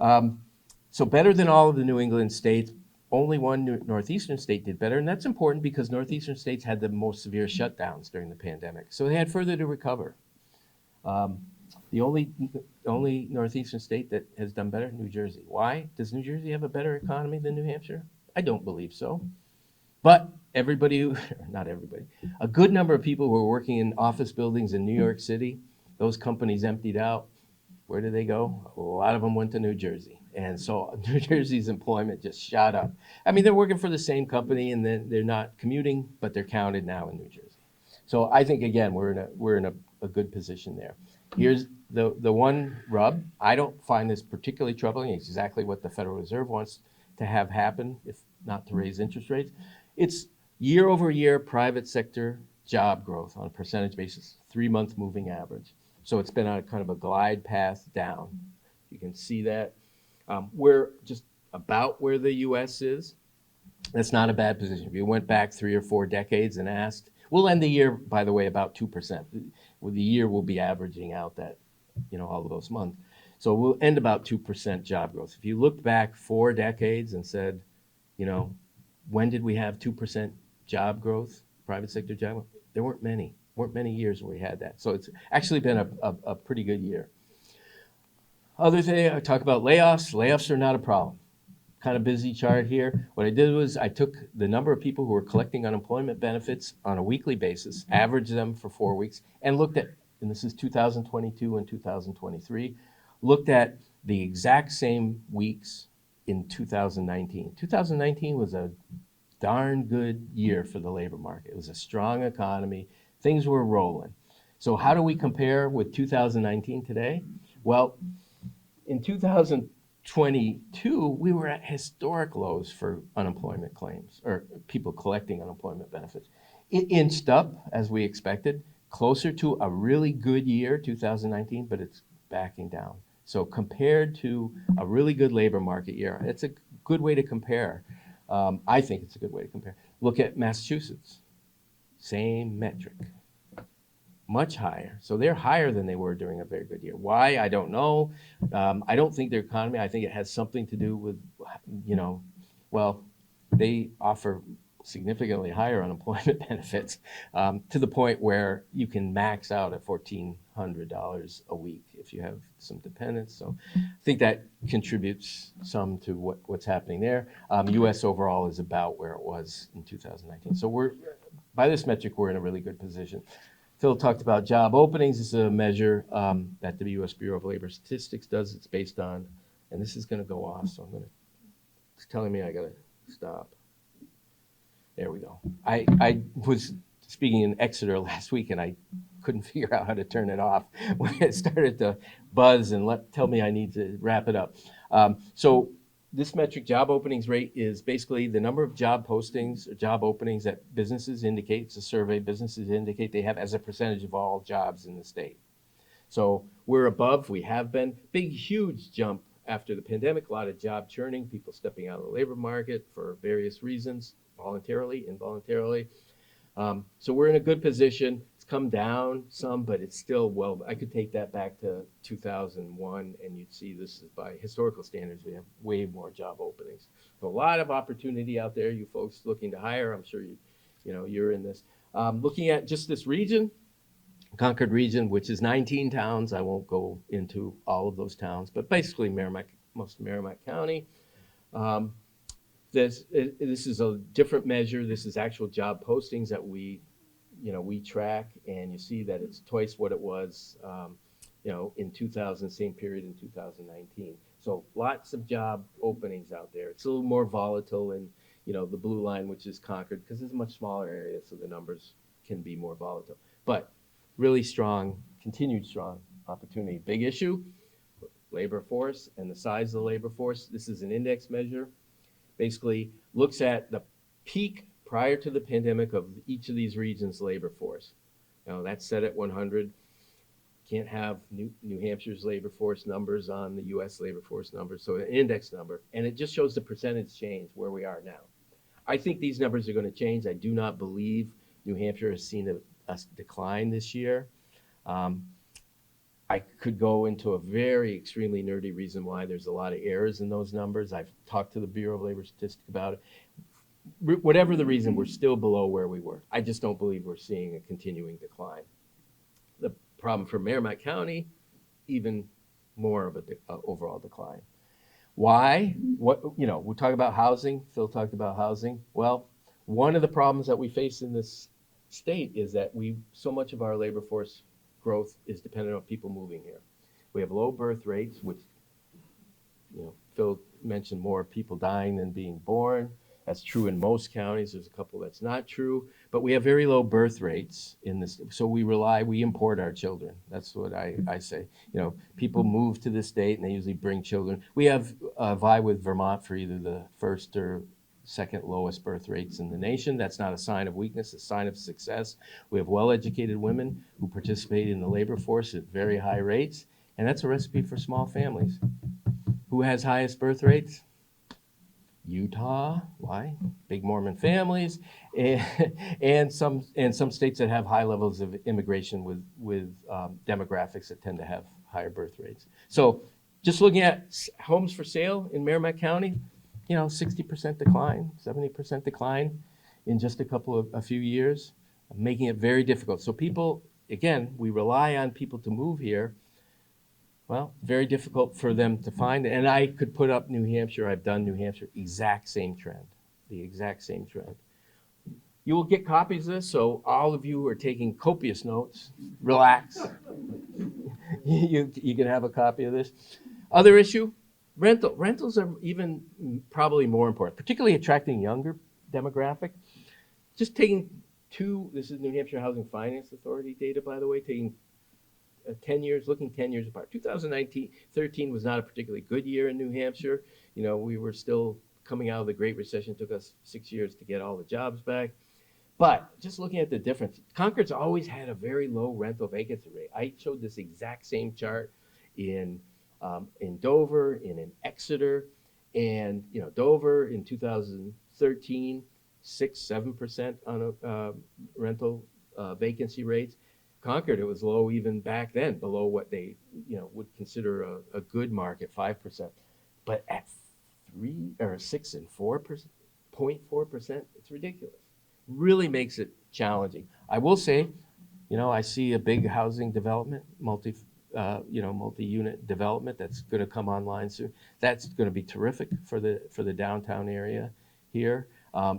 So better than all of the New England states. Only one northeastern state did better, and that's important because northeastern states had the most severe shutdowns during the pandemic, so they had further to recover. The only northeastern state that has done better, New Jersey. Why? Does New Jersey have a better economy than New Hampshire? I don't believe so. But not everybody, a good number of people who are working in office buildings in New York City, those companies emptied out. Where did they go? A lot of them went to New Jersey. And so New Jersey's employment just shot up. I mean, they're working for the same company and then they're not commuting, but they're counted now in New Jersey. So I think, again, we're in a good position there. Here's the one rub. I don't find this particularly troubling. It's exactly what the Federal Reserve wants to have happen, if not to raise interest rates. It's year over year private sector job growth on a percentage basis, 3-month moving average. So it's been on kind of a glide path down. You can see that. We're just about where the U.S. is. That's not a bad position. If you went back 3 or 4 decades and asked, we'll end the year, by the way, about 2%. The year will be averaging out that, all of those months. So we'll end about 2% job growth. If you looked back 4 decades and said, when did we have 2% job growth, private sector job growth? There weren't many years where we had that. So it's actually been a pretty good year. Other thing, I talk about layoffs. Layoffs are not a problem. kind of busy chart here. What I did was I took the number of people who were collecting unemployment benefits on a weekly basis, averaged them for 4 weeks, and looked at, and this is 2022 and 2023, looked at the exact same weeks in 2019. 2019 was a darn good year for the labor market. It was a strong economy. Things were rolling. So how do we compare with 2019 today? Well, in 2022, we were at historic lows for unemployment claims, or people collecting unemployment benefits. It inched up, as we expected, closer to a really good year, 2019, but it's backing down. So compared to a really good labor market year, it's a good way to compare. I think it's a good way to compare. Look at Massachusetts. Same metric. Much higher. So they're higher than they were during a very good year. Why? I don't know. I don't think their economy, I think it has something to do with, well, they offer significantly higher unemployment benefits to the point where you can max out at $1,400 a week if you have some dependents. So I think that contributes some to what's happening there. U.S. overall is about where it was in 2019. So by this metric, we're in a really good position. Phil talked about job openings. This is a measure that the U.S. Bureau of Labor Statistics does. It's based on, and this is going to go off, so it's telling me I got to stop. There we go. I was speaking in Exeter last week, and I couldn't figure out how to turn it off when it started to buzz and tell me I need to wrap it up. So this metric, job openings rate, is basically the number of job postings or job openings that businesses indicate. It's a survey businesses indicate they have as a percentage of all jobs in the state. So we're above, we have been. Big, huge jump after the pandemic, a lot of job churning, people stepping out of the labor market for various reasons, voluntarily, involuntarily. So we're in a good position. It's come down some, but it's still well, I could take that back to 2001 and you'd see this is by historical standards, we have way more job openings. So a lot of opportunity out there, you folks looking to hire. I'm sure you're in this. Looking at just this region, Concord region, which is 19 towns. I won't go into all of those towns, but basically most of Merrimack County. This is a different measure. This is actual job postings that we track, and you see that it's twice what it was, in 2000, same period in 2019. So lots of job openings out there. It's a little more volatile in, the blue line, which is Concord, because it's a much smaller area, so the numbers can be more volatile. But really strong, continued strong opportunity. Big issue, labor force and the size of the labor force. This is an index measure. Basically looks at the peak prior to the pandemic of each of these regions' labor force. Now that's set at 100. Can't have New Hampshire's labor force numbers on the U.S. labor force numbers, so an index number. And it just shows the percentage change where we are now. I think these numbers are going to change. I do not believe New Hampshire has seen a decline this year. I could go into a very extremely nerdy reason why there's a lot of errors in those numbers. I've talked to the Bureau of Labor Statistics about it. Whatever the reason, we're still below where we were. I just don't believe we're seeing a continuing decline. The problem for Merrimack County, even more of an overall decline. Why? We talk about housing. Phil talked about housing. Well, one of the problems that we face in this state is that so much of our labor force growth is dependent on people moving here. We have low birth rates, which, Phil mentioned more people dying than being born. That's true in most counties. There's a couple that's not true, but we have very low birth rates in this. So we import our children. That's what I say. People move to this state and they usually bring children. We have vie with Vermont for either the first or second lowest birth rates in the nation. That's not a sign of weakness, a sign of success. We have well-educated women who participate in the labor force at very high rates, and that's a recipe for small families. Who has highest birth rates? Utah. Why? Big Mormon families, and some states that have high levels of immigration with demographics that tend to have higher birth rates. So just looking at homes for sale in Merrimack County, 60% decline, 70% decline in just a few years, making it very difficult. So people, again, we rely on people to move here. Well, very difficult for them to find. And I could put up New Hampshire. I've done New Hampshire. Exact same trend. The exact same trend. You will get copies of this, so all of you who are taking copious notes, relax. You can have a copy of this. Other issue, rentals are even probably more important, particularly attracting younger demographic. Just taking this is New Hampshire Housing Finance Authority data, by the way, taking 10 years, looking 10 years apart. 2013 was not a particularly good year in New Hampshire. You know, we were still coming out of the Great Recession. It took us 6 years to get all the jobs back. But just looking at the difference, Concord's always had a very low rental vacancy rate. I showed this exact same chart in Dover and in Exeter. And, you know, Dover in 2013, 6-7% on rental vacancy rates. Concord, it was low even back then, below what they, you know, would consider a good market, 5%. But at 6 and 0.4%, it's ridiculous. Really makes it challenging. I will say, you know, I see a big housing development, multi-unit development that's going to come online soon. That's going to be terrific for the downtown area here.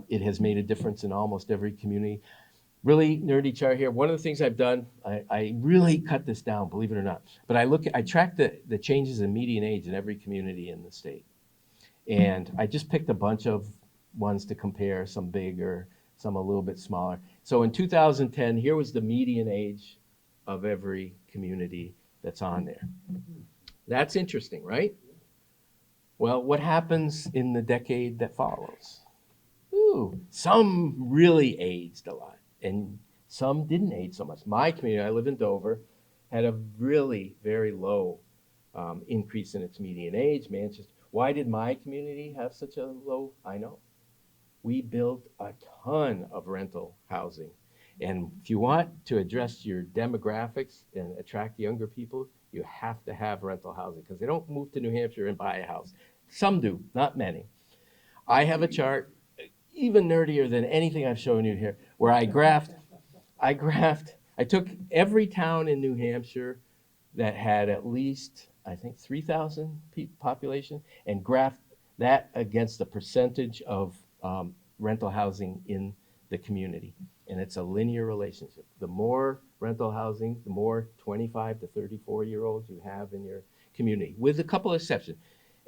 It has made a difference in almost every community. Really nerdy chart here. One of the things I've done, I really cut this down, believe it or not. But I track the changes in median age in every community in the state. And I just picked a bunch of ones to compare, some bigger, some a little bit smaller. So in 2010, here was the median age of every community that's on there. That's interesting, right? Well, what happens in the decade that follows? Ooh, some really aged a lot, and some didn't age so much. My community, I live in Dover, had a really very low increase in its median age. Manchester. Why did my community have such a low? I know. We built a ton of rental housing. And if you want to address your demographics and attract younger people, you have to have rental housing because they don't move to New Hampshire and buy a house. Some do, not many. I have a chart, even nerdier than anything I've shown you here, where I took every town in New Hampshire that had at least, I think, 3,000 population and graphed that against the percentage of rental housing in the community. And it's a linear relationship. The more rental housing, the more 25 to 34-year-olds you have in your community, with a couple of exceptions.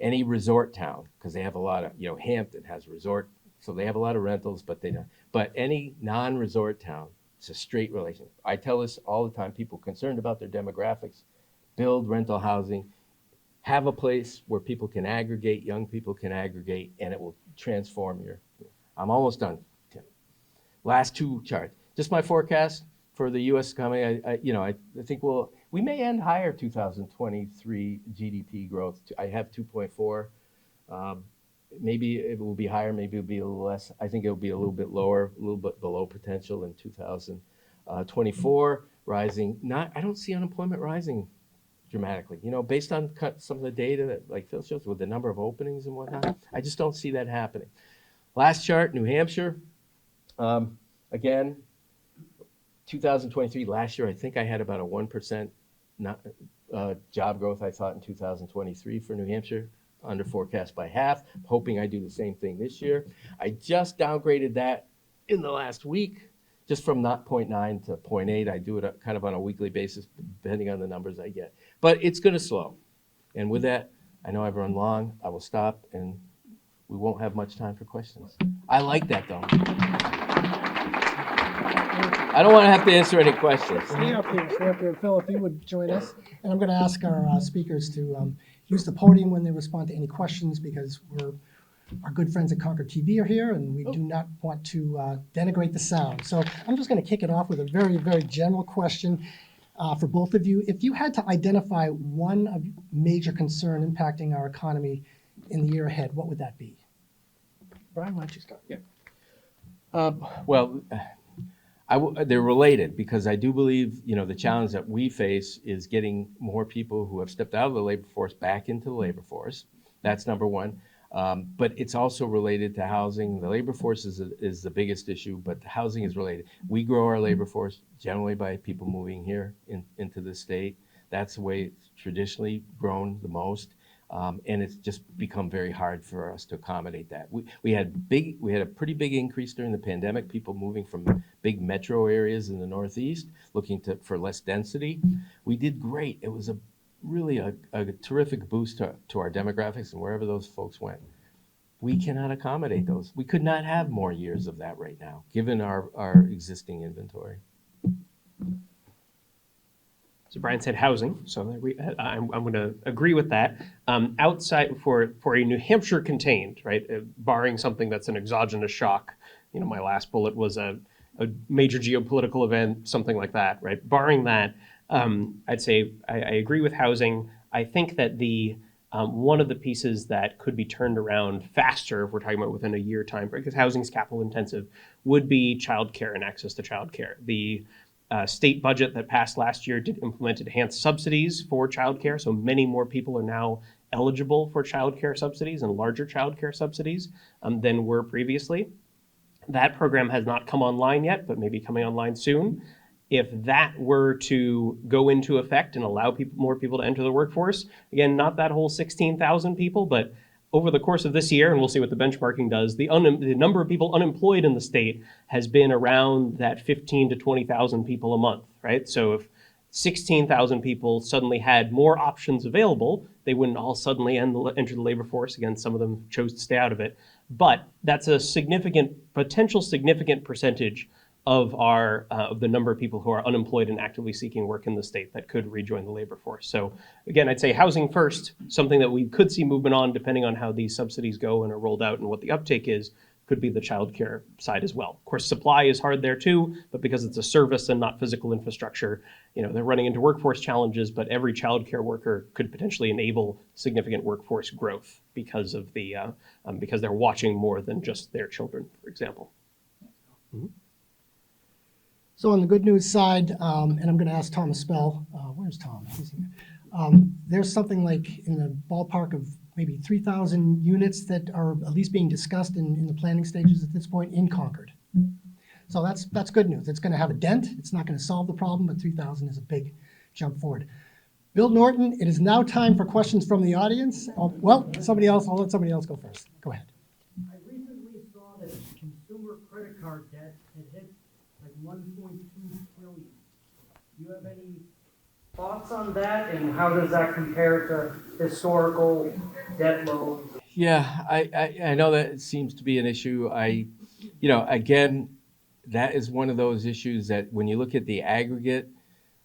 Any resort town, because they have a lot of, you know, Hampton has resort, so they have a lot of rentals, but they don't. But any non-resort town, it's a straight relationship. I tell this all the time, people concerned about their demographics, build rental housing, have a place where people can aggregate, young people can aggregate, and it will transform your. I'm almost done, Tim. Last two charts. Just my forecast for the U.S. economy. I think we may end higher 2023 GDP growth. I have 2.4. Maybe it will be higher. Maybe it'll be a little less. I think it'll be a little bit lower, a little bit below potential in 2024. Rising. I don't see unemployment rising dramatically. You know, based on some of the data that like Phil shows with the number of openings and whatnot, I just don't see that happening. Last chart, New Hampshire. Again, 2023, last year, I think I had about a 1% job growth, I thought, in 2023 for New Hampshire, under forecast by half. I'm hoping I do the same thing this year. I just downgraded that in the last week, just from not 0.9 to 0.8. I do it kind of on a weekly basis, depending on the numbers I get. But it's going to slow. And with that, I know I've run long. I will stop, and we won't have much time for questions. I like that, though. I don't want to have to answer any questions. Stay up here. Phil, if you would join us. And I'm going to ask our speakers to use the podium when they respond to any questions, because our good friends at Concord TV are here, and we do not want to denigrate the sound. So I'm just going to kick it off with a very, very general question for both of you. If you had to identify one major concern impacting our economy in the year ahead, what would that be? Brian, why don't you start? Yeah. They're related, because I do believe, you know, the challenge that we face is getting more people who have stepped out of the labor force back into the labor force. That's number one. But it's also related to housing. The labor force is the biggest issue, but housing is related. We grow our labor force generally by people moving here into the state. That's the way it's traditionally grown the most. And it's just become very hard for us to accommodate that. We had a pretty big increase during the pandemic, people moving from big metro areas in the Northeast looking for less density. We did great. It was really a terrific boost to our demographics and wherever those folks went. We cannot accommodate those. We could not have more years of that right now, given our existing inventory. So Brian said housing, so I'm going to agree with that. Outside for a New Hampshire contained, right, barring something that's an exogenous shock. My last bullet was a major geopolitical event, something like that, right? Barring that, I'd say I agree with housing. I think that one of the pieces that could be turned around faster, if we're talking about within a year time, because housing is capital intensive, would be childcare and access to childcare. The state budget that passed last year did implement enhanced subsidies for childcare, so many more people are now eligible for childcare subsidies and larger childcare subsidies than were previously. That program has not come online yet, but maybe coming online soon. If that were to go into effect and allow more people to enter the workforce, again, not that whole 16,000 people, but over the course of this year, and we'll see what the benchmarking does, the number of people unemployed in the state has been around that 15 to 20,000 people a month, right? So if 16,000 people suddenly had more options available, they wouldn't all suddenly enter the labor force. Again, some of them chose to stay out of it. But that's a potential significant percentage of the number of people who are unemployed and actively seeking work in the state that could rejoin the labor force. So again, I'd say housing first, something that we could see movement on depending on how these subsidies go and are rolled out and what the uptake is, could be the childcare side as well. Of course, supply is hard there too, but because it's a service and not physical infrastructure, they're running into workforce challenges, but every childcare worker could potentially enable significant workforce growth because of because they're watching more than just their children, for example. Mm-hmm. So on the good news side, and I'm going to ask Thomas Spell, where's Tom? He's here. There's something like in the ballpark of maybe 3,000 units that are at least being discussed in the planning stages at this point in Concord. So that's good news. It's going to have a dent. It's not going to solve the problem, but 3,000 is a big jump forward. Bill Norton, it is now time for questions from the audience. I'll let somebody else go first. Go ahead. I recently saw that consumer credit card debt had hit like 1.2 trillion. Do you have any thoughts on that, and how does that compare to historical debt loads? Yeah, I know that it seems to be an issue. Again, that is one of those issues that when you look at the aggregate,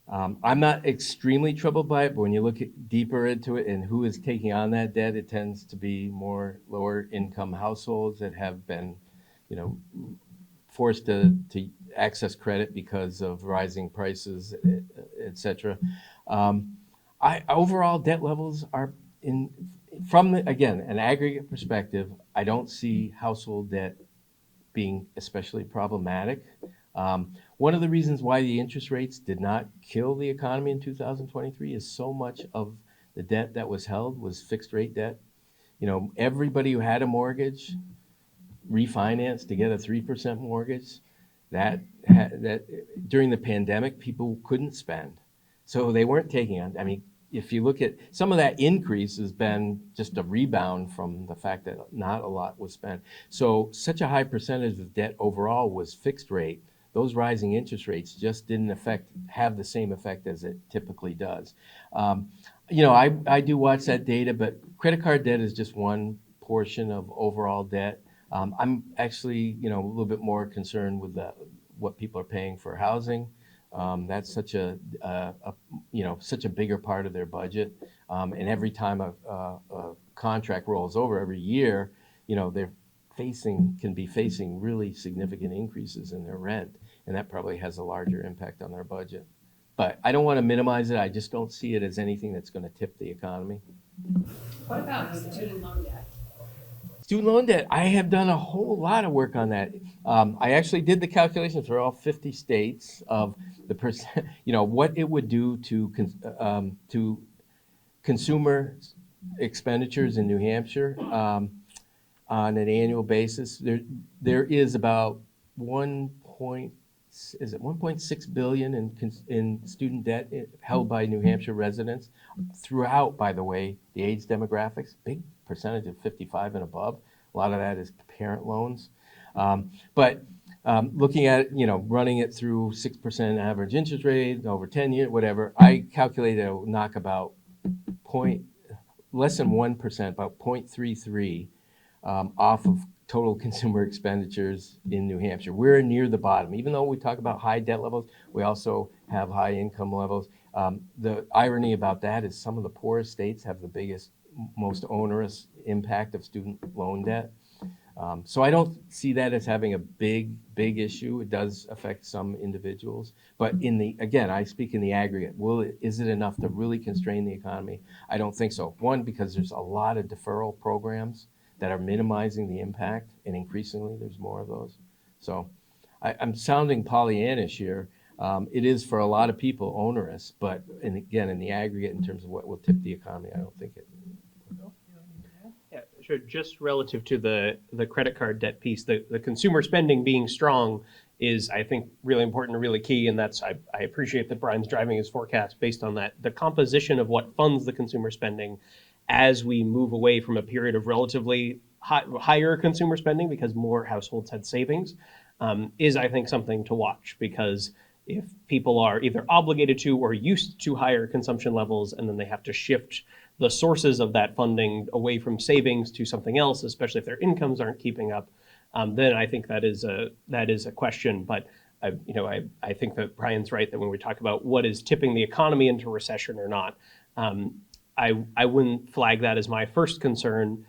I'm not extremely troubled by it, but when you look deeper into it and who is taking on that debt, it tends to be more lower income households that have been, forced to access credit because of rising prices, et cetera. Overall debt levels are from an aggregate perspective, I don't see household debt being especially problematic. One of the reasons why the interest rates did not kill the economy in 2023 is so much of the debt that was held was fixed rate debt. Everybody who had a mortgage refinanced to get a 3% mortgage. That during the pandemic, people couldn't spend. So they weren't taking on. I mean, if you look at some of that increase has been just a rebound from the fact that not a lot was spent. So such a high percentage of debt overall was fixed rate. Those rising interest rates just didn't have the same effect as it typically does. I do watch that data, but credit card debt is just one portion of overall debt. I'm actually, a little bit more concerned with what people are paying for housing. That's such a bigger part of their budget. And every time a contract rolls over every year, they're can be facing really significant increases in their rent, and that probably has a larger impact on their budget. But I don't want to minimize it. I just don't see it as anything that's going to tip the economy. What about student loan debt? Student loan debt, I have done a whole lot of work on that. I actually did the calculations for all 50 states of the percent, what it would do to consumer expenditures in New Hampshire on an annual basis. There is about 1.6 is it 1.6 billion in student debt held by New Hampshire residents throughout, by the way, the age demographics, big percentage of 55 and above. A lot of that is parent loans. But looking at it, running it through 6% average interest rate over 10 years, whatever, I calculated it will knock about less than 1%, about 0.33 off of total consumer expenditures in New Hampshire. We're near the bottom. Even though we talk about high debt levels, we also have high income levels. The irony about that is some of the poorest states have the biggest, most onerous impact of student loan debt. So I don't see that as having a big issue. It does affect some individuals, but again, I speak in the aggregate. Is it enough to really constrain the economy? I don't think so. One, because there's a lot of deferral programs that are minimizing the impact, and increasingly there's more of those. So I'm sounding Pollyannish here. It is for a lot of people onerous, but again, in the aggregate, in terms of what will tip the economy, I don't think it. Yeah, sure. Just relative to the credit card debt piece, the consumer spending being strong is, I think, really important and really key. And that's, I appreciate that Brian's driving his forecast based on that. The composition of what funds the consumer spending as we move away from a period of relatively higher consumer spending because more households had savings is, I think, something to watch, because if people are either obligated to or used to higher consumption levels and then they have to shift the sources of that funding away from savings to something else, especially if their incomes aren't keeping up, then I think that is a question. But I think that Brian's right that when we talk about what is tipping the economy into recession or not, I wouldn't flag that as my first concern,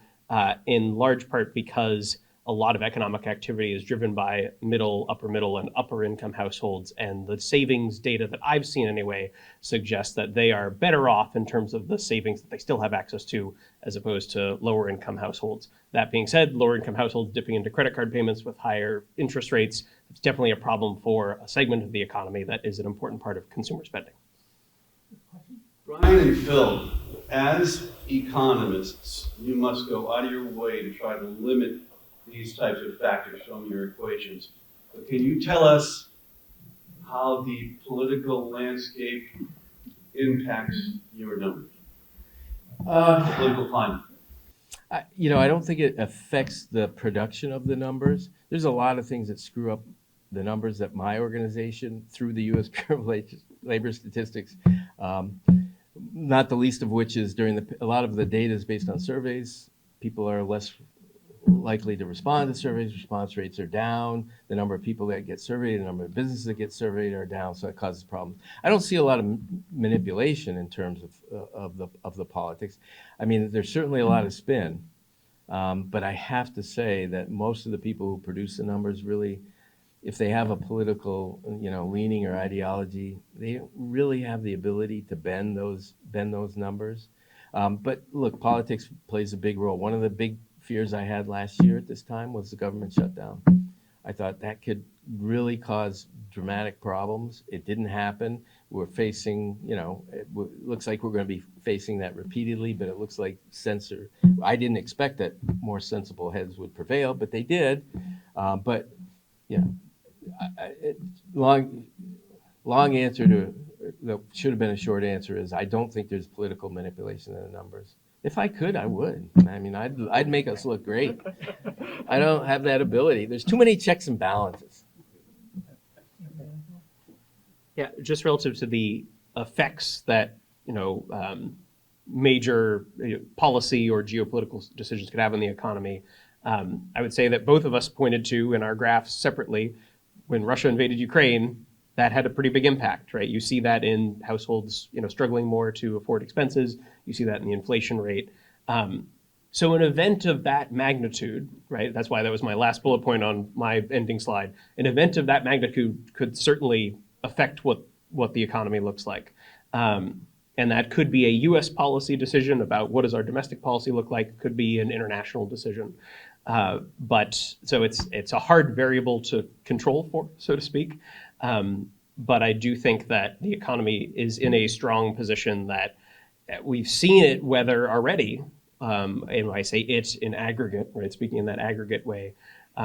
in large part because a lot of economic activity is driven by upper middle, and upper income households. And the savings data that I've seen anyway suggests that they are better off in terms of the savings that they still have access to, as opposed to lower income households. That being said, lower income households dipping into credit card payments with higher interest rates, it's definitely a problem for a segment of the economy that is an important part of consumer spending. Brian and Phil, as economists, you must go out of your way to try to limit these types of factors from your equations. But can you tell us how the political landscape impacts your numbers? The political climate. I don't think it affects the production of the numbers. There's a lot of things that screw up the numbers that my organization, through the U.S. Bureau of Labor Statistics, not the least of which is a lot of the data is based on surveys. People are less likely to respond to surveys. Response rates are down. The number of people that get surveyed, the number of businesses that get surveyed are down, so it causes problems. I don't see a lot of manipulation in terms of the politics. I mean, there's certainly a lot of spin, but I have to say that most of the people who produce the numbers really, if they have a political, leaning or ideology, they don't really have the ability to bend those numbers. But look, politics plays a big role. One of the big fears I had last year at this time was the government shutdown. I thought that could really cause dramatic problems. It didn't happen. We're facing, it looks like we're going to be facing that repeatedly, but it looks like I didn't expect that more sensible heads would prevail, but they did. But long answer to that should have been a short answer is I don't think there's political manipulation in the numbers. If I could, I would. I mean, I'd make us look great. I don't have that ability. There's too many checks and balances. Yeah, just relative to the effects that major policy or geopolitical decisions could have on the economy, I would say that both of us pointed to in our graphs separately when Russia invaded Ukraine. That had a pretty big impact, right? You see that in households, struggling more to afford expenses. You see that in the inflation rate. So an event of that magnitude, right? That's why that was my last bullet point on my ending slide. An event of that magnitude could certainly affect what the economy looks like. And that could be a U.S. policy decision about what does our domestic policy look like. It could be an international decision. But so it's a hard variable to control for, so to speak. But I do think that the economy is in a strong position that we've seen it weather already. And when I say it in aggregate, right, speaking in that aggregate way,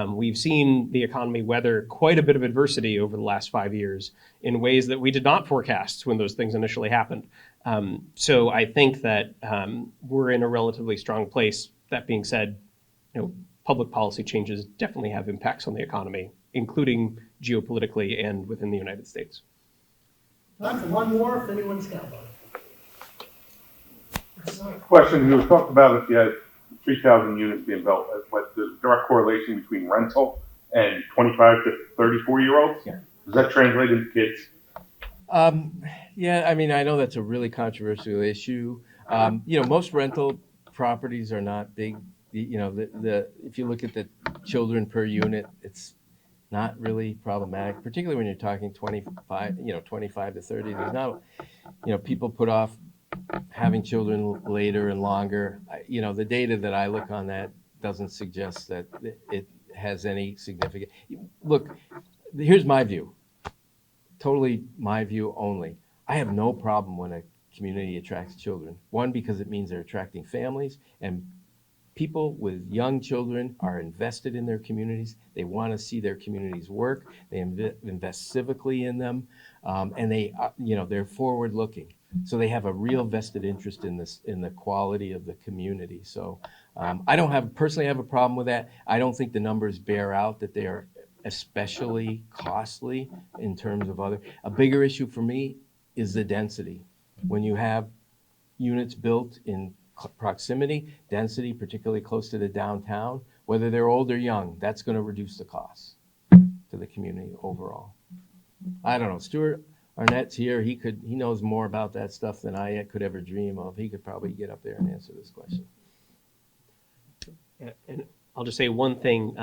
We've seen the economy weather quite a bit of adversity over the last 5 years in ways that we did not forecast when those things initially happened. So I think that we're in a relatively strong place. That being said, public policy changes definitely have impacts on the economy, including geopolitically and within the United States. Time for one more if anyone's got one. Question, you talked about if you had 3,000 units being built, what the direct correlation between rental and 25 to 34-year-olds? Yeah. Does that translate into kids? Yeah, I mean, I know that's a really controversial issue. Most rental properties are not big. If you look at the children per unit, it's not really problematic, particularly when you're talking 25 to 30. There's not, people put off having children later and longer. The data that I look on that doesn't suggest that it has any significant. Look, here's my view. Totally my view only. I have no problem when a community attracts children. One, because it means they're attracting families, and people with young children are invested in their communities. They want to see their communities work. They invest civically in them, and they're forward-looking. So they have a real vested interest in the quality of the community. So I don't personally have a problem with that. I don't think the numbers bear out that they are especially costly in terms of a bigger issue for me is the density. When you have units built in proximity, density, particularly close to the downtown, whether they're old or young, that's going to reduce the costs to the community overall. I don't know, Stuart Arnett's here. He knows more about that stuff than I could ever dream of. He could probably get up there and answer this question. And I'll just say one thing.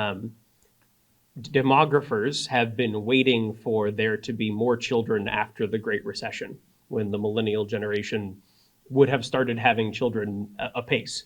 Demographers have been waiting for there to be more children after the Great Recession, when the millennial generation would have started having children apace.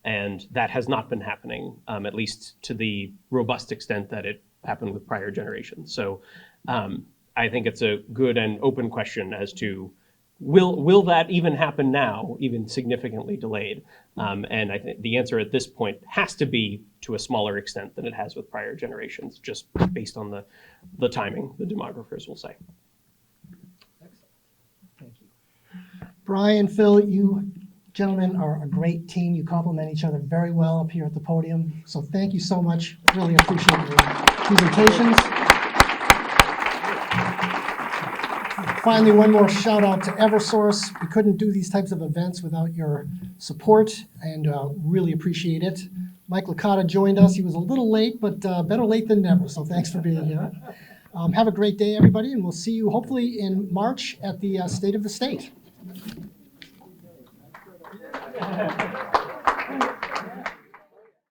And that has not been happening, at least to the robust extent that it happened with prior generations. So I think it's a good and open question as to will that even happen now, even significantly delayed? And I think the answer at this point has to be to a smaller extent than it has with prior generations, just based on the timing, the demographers will say. Thank you. Brian, Phil, you gentlemen are a great team. You complement each other very well up here at the podium. So thank you so much. Really appreciate your presentations. Finally, one more shout out to Eversource. We couldn't do these types of events without your support, and really appreciate it. Mike Licata joined us. He was a little late, but better late than never. So thanks for being here. Have a great day, everybody, and we'll see you hopefully in March at the State of the State.